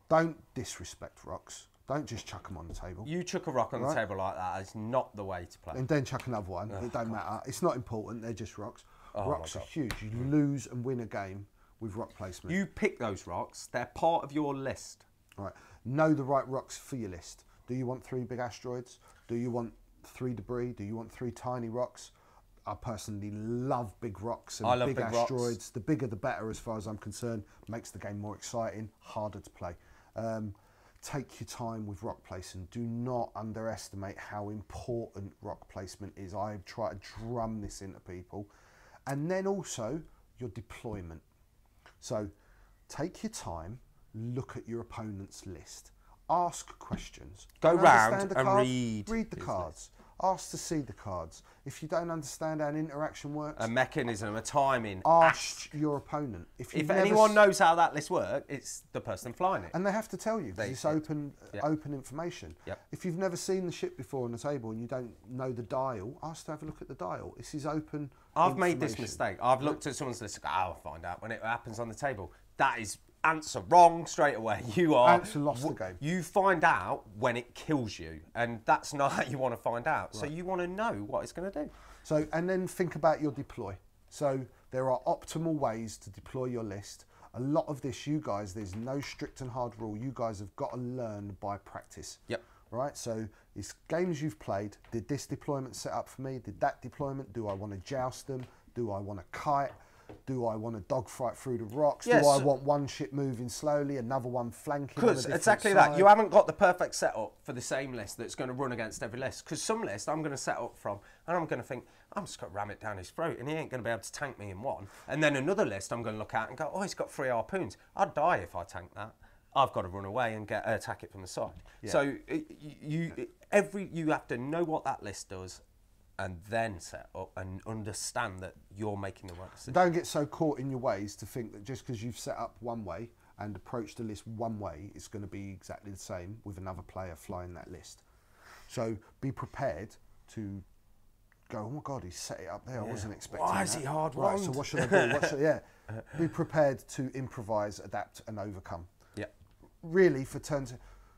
Don't disrespect rocks. Don't just chuck them on the table. You chuck a rock on the table like that. It's not the way to play. And then chuck another one. It don't matter. It's not important. They're just rocks. Rocks are huge. You lose and win a game with rock placement. You pick those rocks. They're part of your list. Right. Know the right rocks for your list. Do you want 3 big asteroids? Do you want 3 debris? Do you want 3 tiny rocks? I personally love big rocks and big asteroids. Rocks. The bigger the better as far as I'm concerned. Makes the game more exciting, harder to play. Take your time with rock placement. Do not underestimate how important rock placement is. I try to drum this into people. And then also your deployment. So take your time, look at your opponent's list, ask questions. Go round and read the cards. Ask to see the cards. If you don't understand how an interaction works... a mechanism, a timing. Ask your opponent. If anyone knows how that list works, it's the person flying it. And they have to tell you, because it's open information. Yep. If you've never seen the ship before on the table and you don't know the dial, ask to have a look at the dial. This is open I've made this mistake. I've looked at someone's list and go, I'll find out when it happens on the table. That is... answer wrong straight away. Answer lost the game. You find out when it kills you, and that's not how you want to find out. Right. So you want to know what it's going to do. So, and then think about your deploy. So There are optimal ways to deploy your list. A lot of this, you guys, there's no strict and hard rule. You guys have got to learn by practice. Yep. Right? So it's games you've played. Did this deployment set up for me? Did that deployment? Do I want to joust them? Do I want to kite? Do I want to dogfight through the rocks? Yes. Do I want one ship moving slowly, another one flanking? Because exactly that. You haven't got the perfect setup for the same list that's going to run against every list. Because some list I'm going to set up from, and I'm going to think, I'm just going to ram it down his throat, and he ain't going to be able to tank me in one. And then another list I'm going to look at and go, oh, he's got 3 harpoons. I'd die if I tank that. I've got to run away and attack it from the side. Yeah. So you have to know what that list does, and then set up and understand that you're making the right decision. Don't get so caught in your ways to think that just because you've set up one way and approached the list one way, it's going to be exactly the same with another player flying that list. So be prepared to go, oh my God, he set it up there. I wasn't expecting that. Why is he hard Right, so what should I do? Be prepared to improvise, adapt and overcome. Yeah. Really, for turns,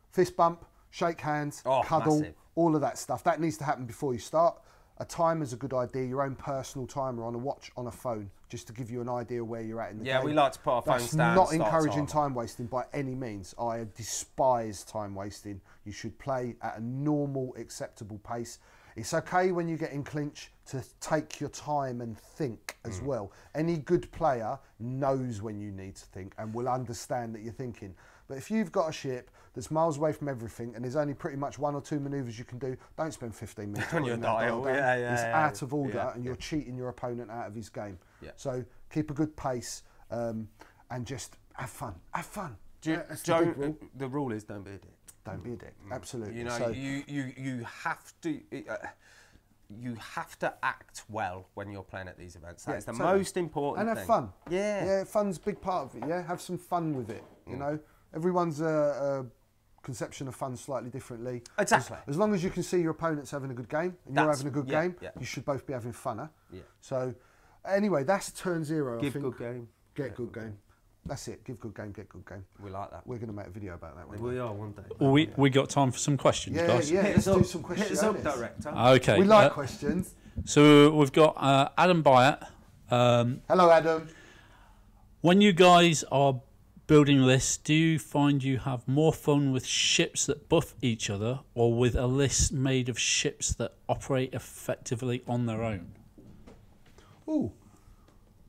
fist bump, shake hands, cuddle, massive. All of that stuff. That needs to happen before you start. A timer's a good idea, your own personal timer on a watch, on a phone, just to give you an idea where you're at in the game. Yeah, we like to put our phones down. That's not encouraging time wasting by any means. I despise time wasting. You should play at a normal, acceptable pace. It's okay when you get in clinch to take your time and think as well. Any good player knows when you need to think and will understand that you're thinking. But if you've got a ship that's miles away from everything and there's only pretty much 1 or 2 manoeuvres you can do, don't spend 15 minutes on your dial. It's out of order and you're cheating your opponent out of his game. Yeah. So keep a good pace and just have fun. Have fun. The rule is don't be a dick. Don't be a dick. Absolutely. You know, so, you have to. You have to act well when you're playing at these events. That is the most important thing. And have fun. Yeah. Yeah, fun's a big part of it, yeah? Have some fun with it, you know? Everyone's conception of fun slightly differently. Exactly. As long as you can see your opponent's having a good game and you're having a good game, you should both be having funner. Yeah. So, anyway, that's turn 0, Give good game. Get good game. That's it. Give good game, get good game. We like that. We're going to make a video about that one. We are one day. Well, we got time for some questions, guys. Yeah, let's do some questions. Hit us up, director. Okay. We like questions. So we've got Adam Byatt. Hello, Adam. When you guys are building lists, do you find you have more fun with ships that buff each other or with a list made of ships that operate effectively on their own? Ooh.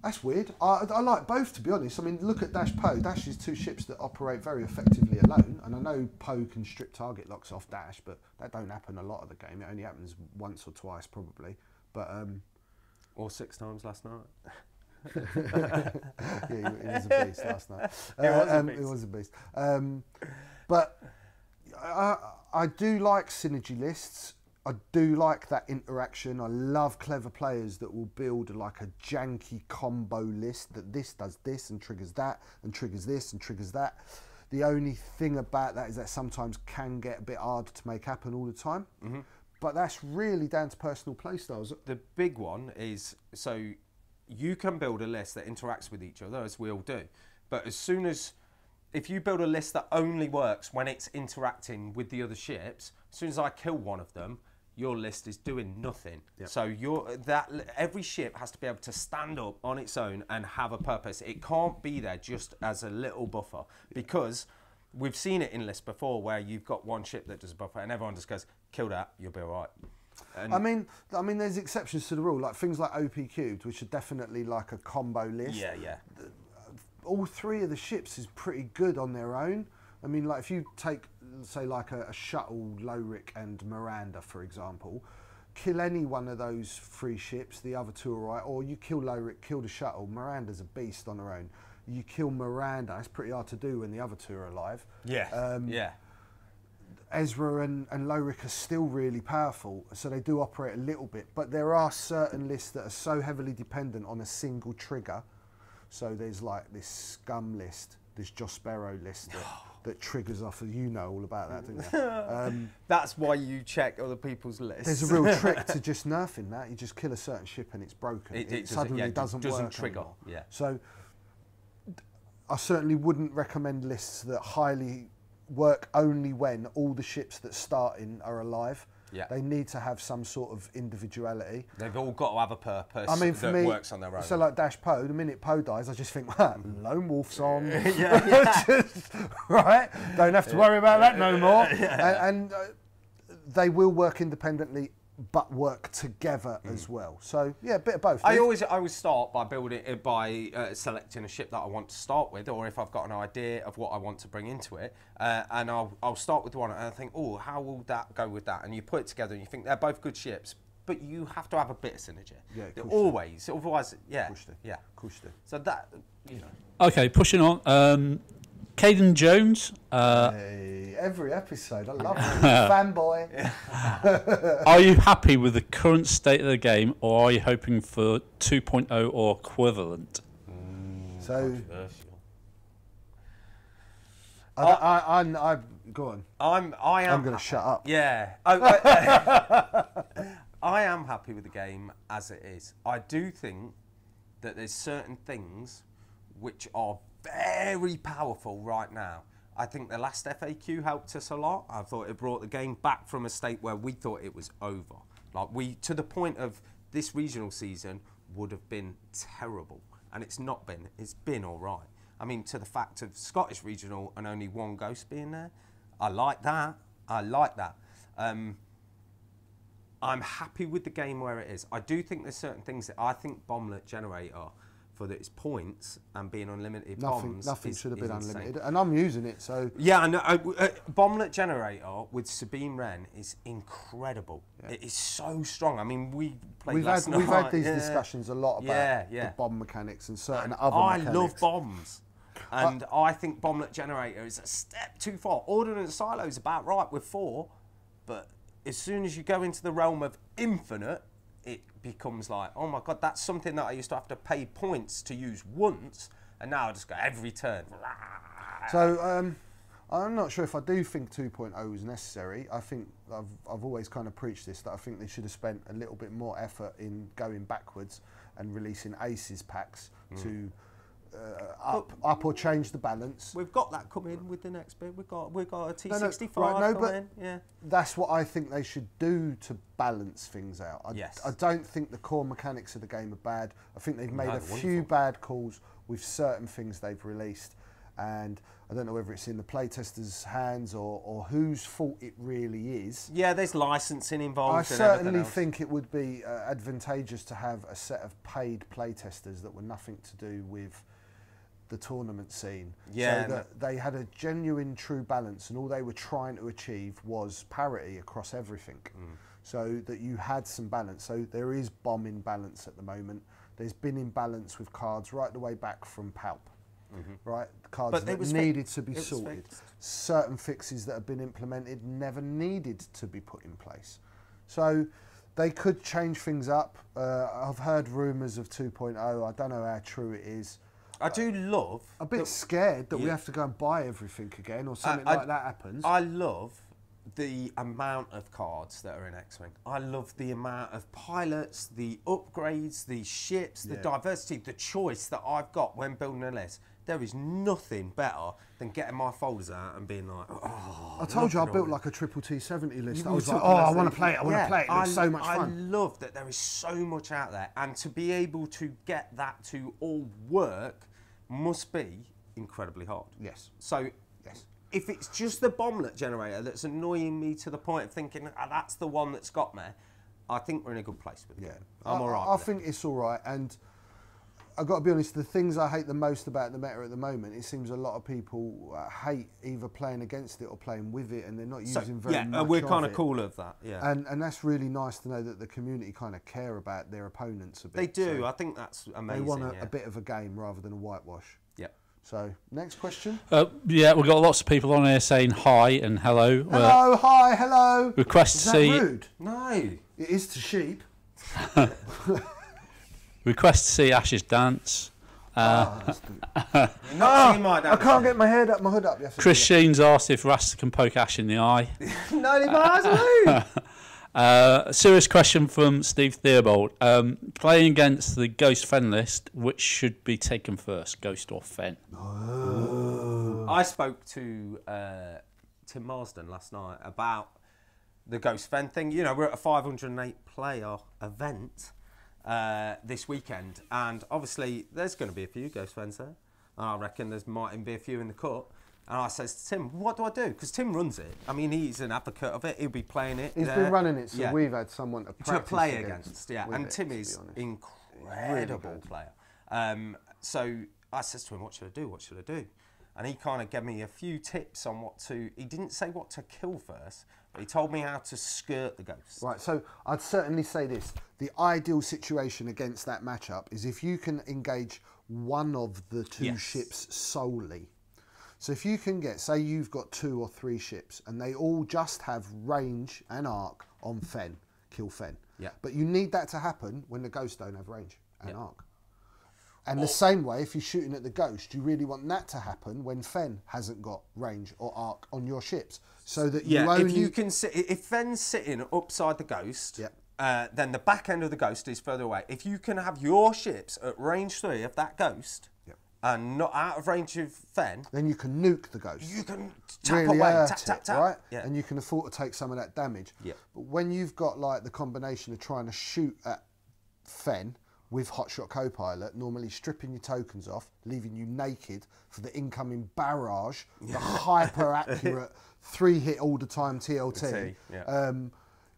That's weird. I like both, to be honest. I mean, look at Dash Poe. Dash is 2 ships that operate very effectively alone. And I know Poe can strip target locks off Dash, but that don't happen a lot of the game. It only happens once or twice, probably. But or 6 times last night. Yeah, he was a beast last night. It was a beast. But I do like synergy lists. I do like that interaction. I love clever players that will build like a janky combo list that this does this and triggers that and triggers this and triggers that. The only thing about that is that sometimes can get a bit hard to make happen all the time. But that's really down to personal play styles. The big one is, so you can build a list that interacts with each other, as we all do. But as soon as, if you build a list that only works when it's interacting with the other ships, as soon as I kill one of them, your list is doing nothing. Yep. So every ship has to be able to stand up on its own and have a purpose. It can't be there just as a little buffer, because we've seen it in lists before where you've got one ship that does a buffer and everyone just goes, kill that, you'll be all right. And I mean, there's exceptions to the rule, like things like OP cubed, which are definitely like a combo list. Yeah, yeah. All 3 of the ships is pretty good on their own. I mean, like if you take, say, like a shuttle, Lorik and Miranda, for example, kill any one of those 3 ships, the other 2 are right, or you kill Lorik, kill the shuttle. Miranda's a beast on her own. You kill Miranda, it's pretty hard to do when the other 2 are alive. Yeah, yeah. Ezra and Lorik are still really powerful, so they do operate a little bit, but there are certain lists that are so heavily dependent on a single trigger. So there's like this Scum list, this Joss Sparrow list that triggers off, you know all about that, don't you? That's why you check other people's lists. There's a real trick to just nerfing that. You just kill a certain ship and it's broken. It suddenly doesn't work trigger. Anymore. Yeah. So I certainly wouldn't recommend lists that highly work only when all the ships that start in are alive. Yeah. They need to have some sort of individuality. They've all got to have a purpose. I mean, for me, works on their own. So like Dash Poe, the minute Poe dies, I just think, Lone Wolf's on. Yeah. Right? Don't have to worry about that no more. And they will work independently, but work together as well. So yeah, a bit of both. I always start by selecting a ship that I want to start with, or if I've got an idea of what I want to bring into it, and I'll start with one and I think, oh, how will that go with that? And you put it together and you think they're both good ships, but you have to have a bit of synergy. Yeah, always. Otherwise, yeah, yeah, of course do. So that, you know. Okay, pushing on. Caden Jones. Hey, every episode, I love it. Fanboy. Are you happy with the current state of the game, or are you hoping for 2.0 or equivalent? So, I go on. I'm going to shut up. Yeah. I am happy with the game as it is. I do think that there's certain things which are very powerful right now. I think the last FAQ helped us a lot. I thought it brought the game back from a state where we thought it was over. Like to the point of this regional season would have been terrible. And it's not been. It's been all right. I mean, to the fact of Scottish regional and only one ghost being there, I like that. I like that. I'm happy with the game where it is. I do think there's certain things that I think Bomblet Generator, for its points and being unlimited bombs, nothing should have been insane. unlimited, and I'm using it. So yeah, I know. Bomblet Generator with Sabine Wren is incredible. Yeah. It is so strong. I mean, we've had these discussions a lot about the bomb mechanics and certain other mechanics. I love bombs, and I think Bomblet Generator is a step too far. Ordnance Silo is about right with 4, but as soon as you go into the realm of infinite, it becomes like, oh my God, that's something that I used to have to pay points to use once, and now I just go every turn. So I'm not sure if I do think 2.0 is necessary. I think I've always kind of preached this, that I think they should have spent a little bit more effort in going backwards and releasing Aces packs to up or change the balance. We've got that coming with the next bit. We've got a T65 coming. Yeah, that's what I think they should do to balance things out. I don't think the core mechanics of the game are bad. I think they've made a few bad calls with certain things they've released, and I don't know whether it's in the playtesters' hands or whose fault it really is. Yeah, there's licensing involved. I certainly think it would be advantageous to have a set of paid playtesters that were nothing to do with the tournament scene, so that they had a genuine true balance, and all they were trying to achieve was parity across everything, so that you had some balance. So there is bomb imbalance at the moment. There's been imbalance with cards right the way back from Palp, right? Cards that needed to be sorted. Certain fixes that have been implemented never needed to be put in place. So they could change things up. I've heard rumours of 2.0. I don't know how true it is. I do love... A bit scared that we have to go and buy everything again, or something like that happens. I love the amount of cards that are in X-Wing. I love the amount of pilots, the upgrades, the ships, the diversity, the choice that I've got when building a list. There is nothing better than getting my folders out and being like, oh... I told you I built like a triple T70 list. I was like, oh, I want to play it, I want to play it. It was so much fun. I love that there is so much out there, and to be able to get that to all work must be incredibly hard. Yes. So, if it's just the Bomblet Generator that's annoying me to the point of thinking, that's the one that's got me, I think we're in a good place with it. I'm all right. I think it's all right, and I've got to be honest, the things I hate the most about the meta at the moment, it seems a lot of people hate either playing against it or playing with it, and they're not using very much we're kind of of cool of that, And that's really nice to know that the community kind of care about their opponents a bit. They do, I think that's amazing. They want a bit of a game rather than a whitewash. Yep. So, next question. We've got lots of people on here saying hi and hello. Hello, hi, hello. Request to see... rude? No. It is to sheep. Request to see Ash's dance. I can't get my hood up. Chris Sheen's asked if Rasta can poke Ash in the eye. A serious question from Steve Theobald. Playing against the Ghost Fen list, which should be taken first, Ghost or Fen? I spoke to Tim Marsden last night about the Ghost Fen thing. You know, we're at a 508 player event this weekend, and obviously there's going to be a few Ghost Fens there. I reckon there's might even be a few in the cut. And I says to Tim, what do I do? Because Tim runs it. I mean, he's an advocate of it. He'll be playing it. He's been running it, so we've had someone to practice play against. Yeah, and it, Tim is incredible really player. So I says to him, what should I do? What should I do? And he kind of gave me a few tips on what to... He didn't say what to kill first, but he told me how to skirt the ghost. Right, so I'd certainly say this. The ideal situation against that matchup is if you can engage one of the two ships solely. So if you can get, say you've got 2 or 3 ships and they all just have range and arc on Fen, kill Fen. Yeah. But you need that to happen when the ghosts don't have range and arc. And the same way, if you're shooting at the ghost, you really want that to happen when Fen hasn't got range or arc on your ships, so that you only... if you can sit, if Fen's sitting upside the ghost, then the back end of the ghost is further away. If you can have your ships at range 3 of that ghost and not out of range of Fen, then you can nuke the ghost. You can tap really away, hurt tap, it, right? Yeah. And you can afford to take some of that damage. Yeah. But when you've got like the combination of trying to shoot at Fen with Hotshot Copilot, normally stripping your tokens off, leaving you naked for the incoming barrage, the hyper accurate 3-hit all the time TLT,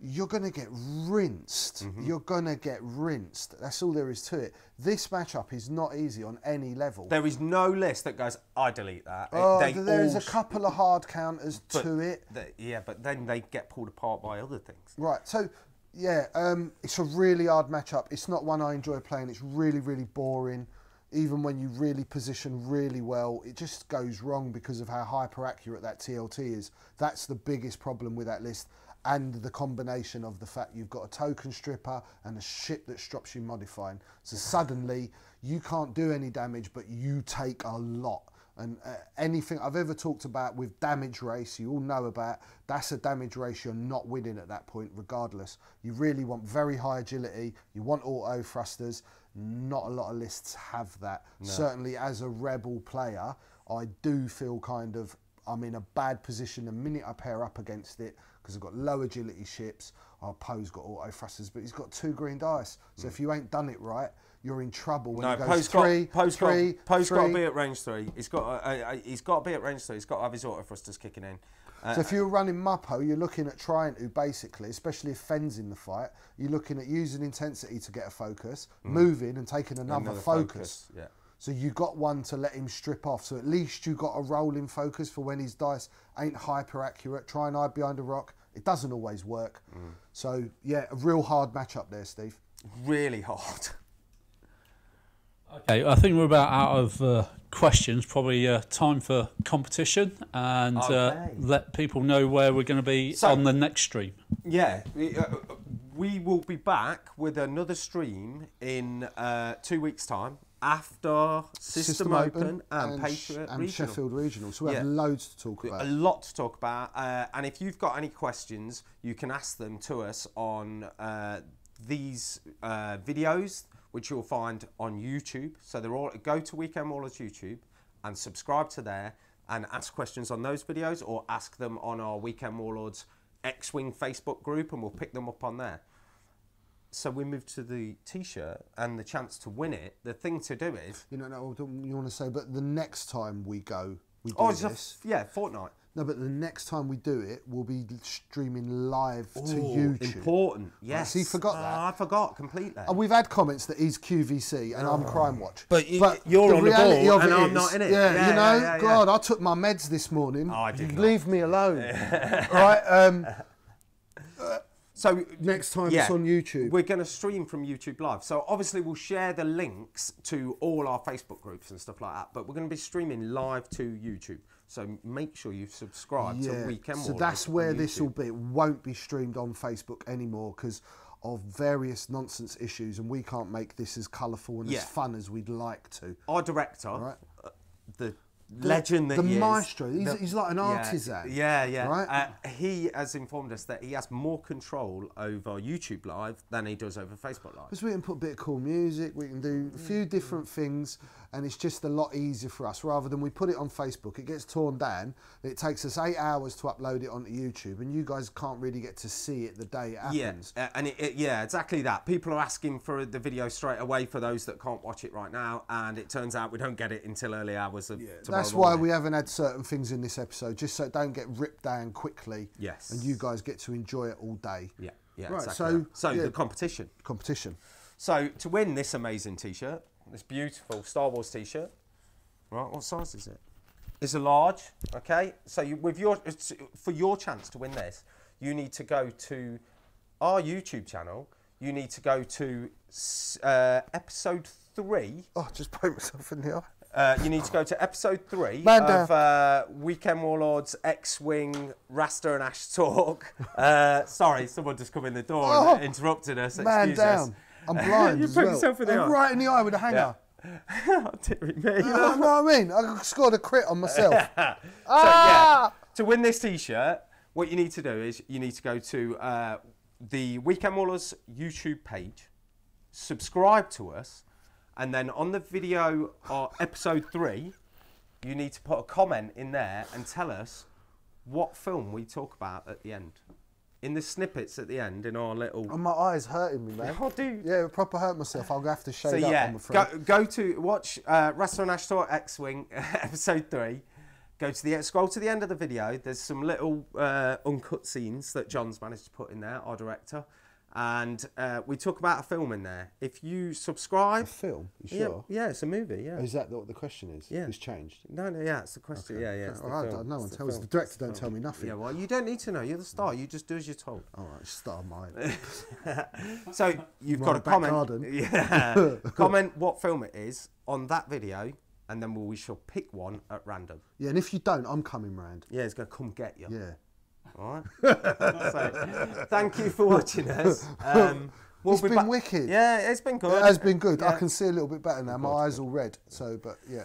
you're going to get rinsed. You're going to get rinsed. That's all there is to it. This matchup is not easy on any level. There is no list that goes, I delete that. Oh, there's a couple of hard counters to it. But then they get pulled apart by other things. Right, so... Yeah, it's a really hard matchup. It's not one I enjoy playing. It's really, really boring. Even when you really position really well, it just goes wrong because of how hyper accurate that TLT is. That's the biggest problem with that list, and the combination of the fact you've got a token stripper and a ship that stops you modifying. So suddenly you can't do any damage, but you take a lot. And anything I've ever talked about with damage race, you all know about, that's a damage race you're not winning at that point regardless. You really want very high agility, you want auto thrusters. Not a lot of lists have that. No. Certainly as a rebel player, I do feel kind of I'm in a bad position the minute I pair up against it, because I've got low agility ships. Our Poe's got auto thrusters, but he's got 2 green dice. So if you ain't done it right, you're in trouble when he goes Poe's got to be at range 3. He's got to be at range 3. He's got to have his auto thrusters kicking in. So if you're running Muppo, you're looking at trying to basically, especially if Fen's in the fight, you're looking at using intensity to get a focus, moving and taking another focus. Yeah. So you got one to let him strip off. So at least you got a rolling focus for when his dice ain't hyper accurate. Try and hide behind a rock. It doesn't always work. So yeah, a real hard matchup there, Steve. Really hard. Okay, I think we're about out of questions. Probably time for competition, and let people know where we're going to be on the next stream. Yeah, we will be back with another stream in 2 weeks' time after System Open and Patriot and Regional. Sheffield Regional. So we have loads to talk about. A lot to talk about. And if you've got any questions, you can ask them to us on these videos, which you'll find on YouTube. So they're all, go to Weekend Warlords YouTube and subscribe to there and ask questions on those videos, or ask them on our Weekend Warlords X-Wing Facebook group, and we'll pick them up on there. So we move to the T-shirt and the chance to win it. The thing to do is... You want to say, but the next time we go, we do this... fortnight. No, but the next time we do it, we'll be streaming live to YouTube. Important, yes. So you forgot that? I forgot completely. And we've had comments that he's QVC and I'm Crime Watch. But you're on the ball and I'm not in it. Yeah, God, I took my meds this morning. Oh, I did not. Leave me alone. Right? So next time it's on YouTube. We're going to stream from YouTube Live. So obviously we'll share the links to all our Facebook groups and stuff like that. But we're going to be streaming live to YouTube. So make sure you subscribe to Weekend Warlords. So that's where this will be. It won't be streamed on Facebook anymore because of various nonsense issues, and we can't make this as colourful and as fun as we'd like to. Our director, legend that he is. The maestro. He's like an artisan. Yeah. Right? He has informed us that he has more control over YouTube Live than he does over Facebook Live. Because we can put a bit of cool music, we can do a few different things, and it's just a lot easier for us. Rather than we put it on Facebook, it gets torn down, it takes us 8 hours to upload it onto YouTube, and you guys can't really get to see it the day it happens. Yeah, and exactly that. People are asking for the video straight away for those that can't watch it right now, and it turns out we don't get it until early hours of tomorrow That's why morning. we haven't had certain things in this episode, just so it don't get ripped down quickly. Yes. And you guys get to enjoy it all day. Yeah, right, exactly. So the competition. So to win this amazing T-shirt, this beautiful Star Wars T-shirt, right? What size is it? It's a large. Okay. So for your chance to win this, you need to go to our YouTube channel. You need to go to episode 3. Oh, just poke myself in the eye. You need to go to episode 3 of Weekend Warlords, X-Wing, Rasta and Ash Talk. Sorry, someone just come in the door and interrupted us. Man down. I'm blind. You as put well. yourself in the eye. Right in the eye with a hanger. Oh, dearie me. You know what I mean? I scored a crit on myself. To win this T-shirt, what you need to do is you need to go to the Weekend Warlords YouTube page, subscribe to us, and then on the video episode 3, you need to put a comment in there and tell us what film we talk about at the end. In the snippets at the end, in our little... Oh, my eye's hurting me, man. Oh, dude. Yeah, it proper hurt myself. I'll have to shade up, I'm afraid. Go to watch Rasta and Ash Talk X-Wing episode 3. Scroll to the end of the video. There's some little uncut scenes that John's managed to put in there, our director. And we talk about a film in there. If you subscribe... A film? You sure? Yeah, it's a movie, yeah. Is that what the question is? Yeah. It's changed? No, yeah, it's the question. Okay. Yeah, it's the Well, film. no one It's the tells film. the director don't tell me nothing. Yeah, well, you don't need to know. You're the star. You just do as you're told. All right, star mine. So you've got to back comment. garden. Yeah, comment what film it is on that video, and then we shall pick one at random. Yeah, and if you don't, I'm coming round. Yeah, it's gonna come get you. Yeah. All right. So, thank you for watching us. It's been wicked. Yeah, it's been good. It has been good. Yeah. I can see a little bit better now. My eyes all red. So, but yeah.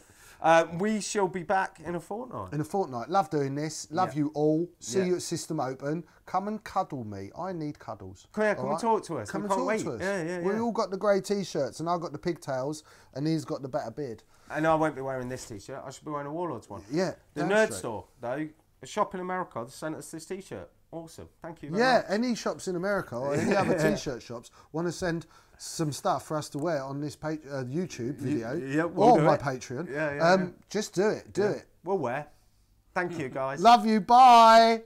We shall be back in a fortnight. In a fortnight. Love doing this. Love you all. See you at System Open. Come and cuddle me. I need cuddles. Come and talk to us. Come we and can't talk wait. to us. Yeah. We all got the grey T-shirts, and I've got the pigtails, and he's got the better beard. And I won't be wearing this T-shirt. I should be wearing a Warlords one. Yeah. The Nerd Store, though, a shop in America, sent us this T-shirt. Awesome. Thank you very much. Any shops in America or any other T-shirt shops want to send some stuff for us to wear on this YouTube video we'll or my it. Patreon. Yeah. Just do it. Do it. We'll wear. Thank you, guys. Love you. Bye.